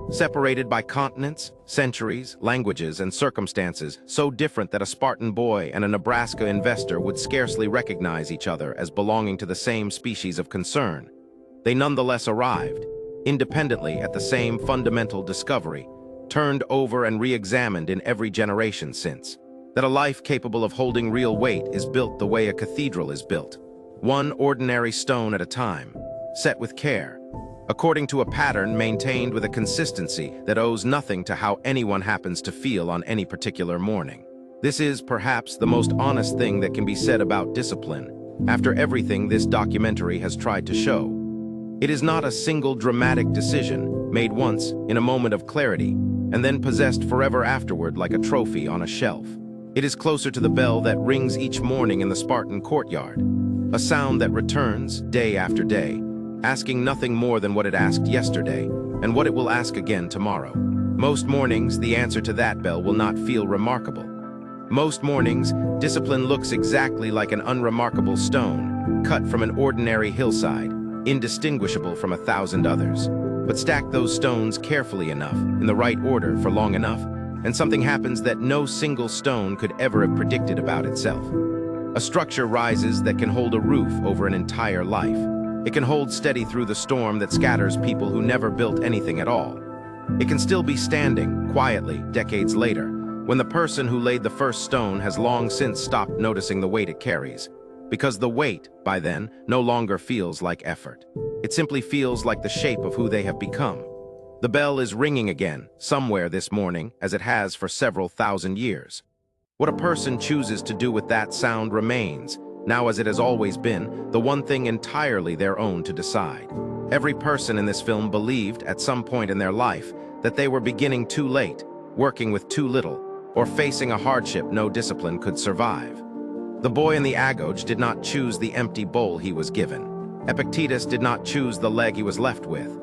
Separated by continents, centuries, languages, and circumstances so different that a Spartan boy and a Nebraska investor would scarcely recognize each other as belonging to the same species of concern, they nonetheless arrived, independently at the same fundamental discovery, turned over and re-examined in every generation since, that a life capable of holding real weight is built the way a cathedral is built, one ordinary stone at a time, set with care, according to a pattern maintained with a consistency that owes nothing to how anyone happens to feel on any particular morning. This is, perhaps, the most honest thing that can be said about discipline, after everything this documentary has tried to show. It is not a single dramatic decision, made once, in a moment of clarity, and then possessed forever afterward like a trophy on a shelf. It is closer to the bell that rings each morning in the Spartan courtyard, a sound that returns, day after day, asking nothing more than what it asked yesterday, and what it will ask again tomorrow. Most mornings, the answer to that bell will not feel remarkable. Most mornings, discipline looks exactly like an unremarkable stone, cut from an ordinary hillside, indistinguishable from 1,000 others. But stack those stones carefully enough, in the right order for long enough, and something happens that no single stone could ever have predicted about itself. A structure rises that can hold a roof over an entire life. It can hold steady through the storm that scatters people who never built anything at all. It can still be standing, quietly, decades later, when the person who laid the first stone has long since stopped noticing the weight it carries, because the weight, by then, no longer feels like effort. It simply feels like the shape of who they have become. The bell is ringing again, somewhere this morning, as it has for several thousand years. What a person chooses to do with that sound remains, now as it has always been, the one thing entirely their own to decide. Every person in this film believed, at some point in their life, that they were beginning too late, working with too little, or facing a hardship no discipline could survive. The boy in the agoge did not choose the empty bowl he was given. Epictetus did not choose the leg he was left with.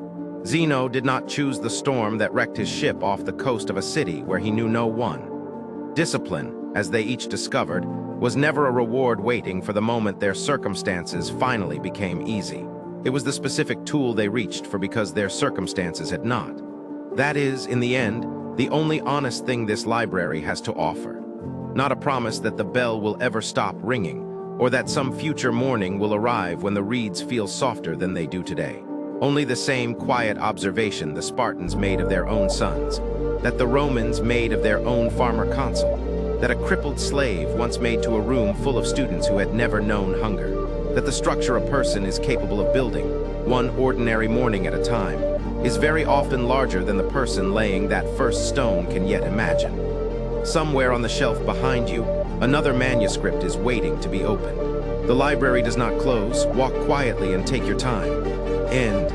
Zeno did not choose the storm that wrecked his ship off the coast of a city where he knew no one. Discipline, as they each discovered, was never a reward waiting for the moment their circumstances finally became easy. It was the specific tool they reached for because their circumstances had not. That is, in the end, the only honest thing this library has to offer. Not a promise that the bell will ever stop ringing, or that some future morning will arrive when the reeds feel softer than they do today. Only the same quiet observation the Spartans made of their own sons, that the Romans made of their own farmer consul, that a crippled slave once made to a room full of students who had never known hunger, that the structure a person is capable of building, one ordinary morning at a time, is very often larger than the person laying that first stone can yet imagine. Somewhere on the shelf behind you, another manuscript is waiting to be opened. The library does not close. Walk quietly and take your time. End.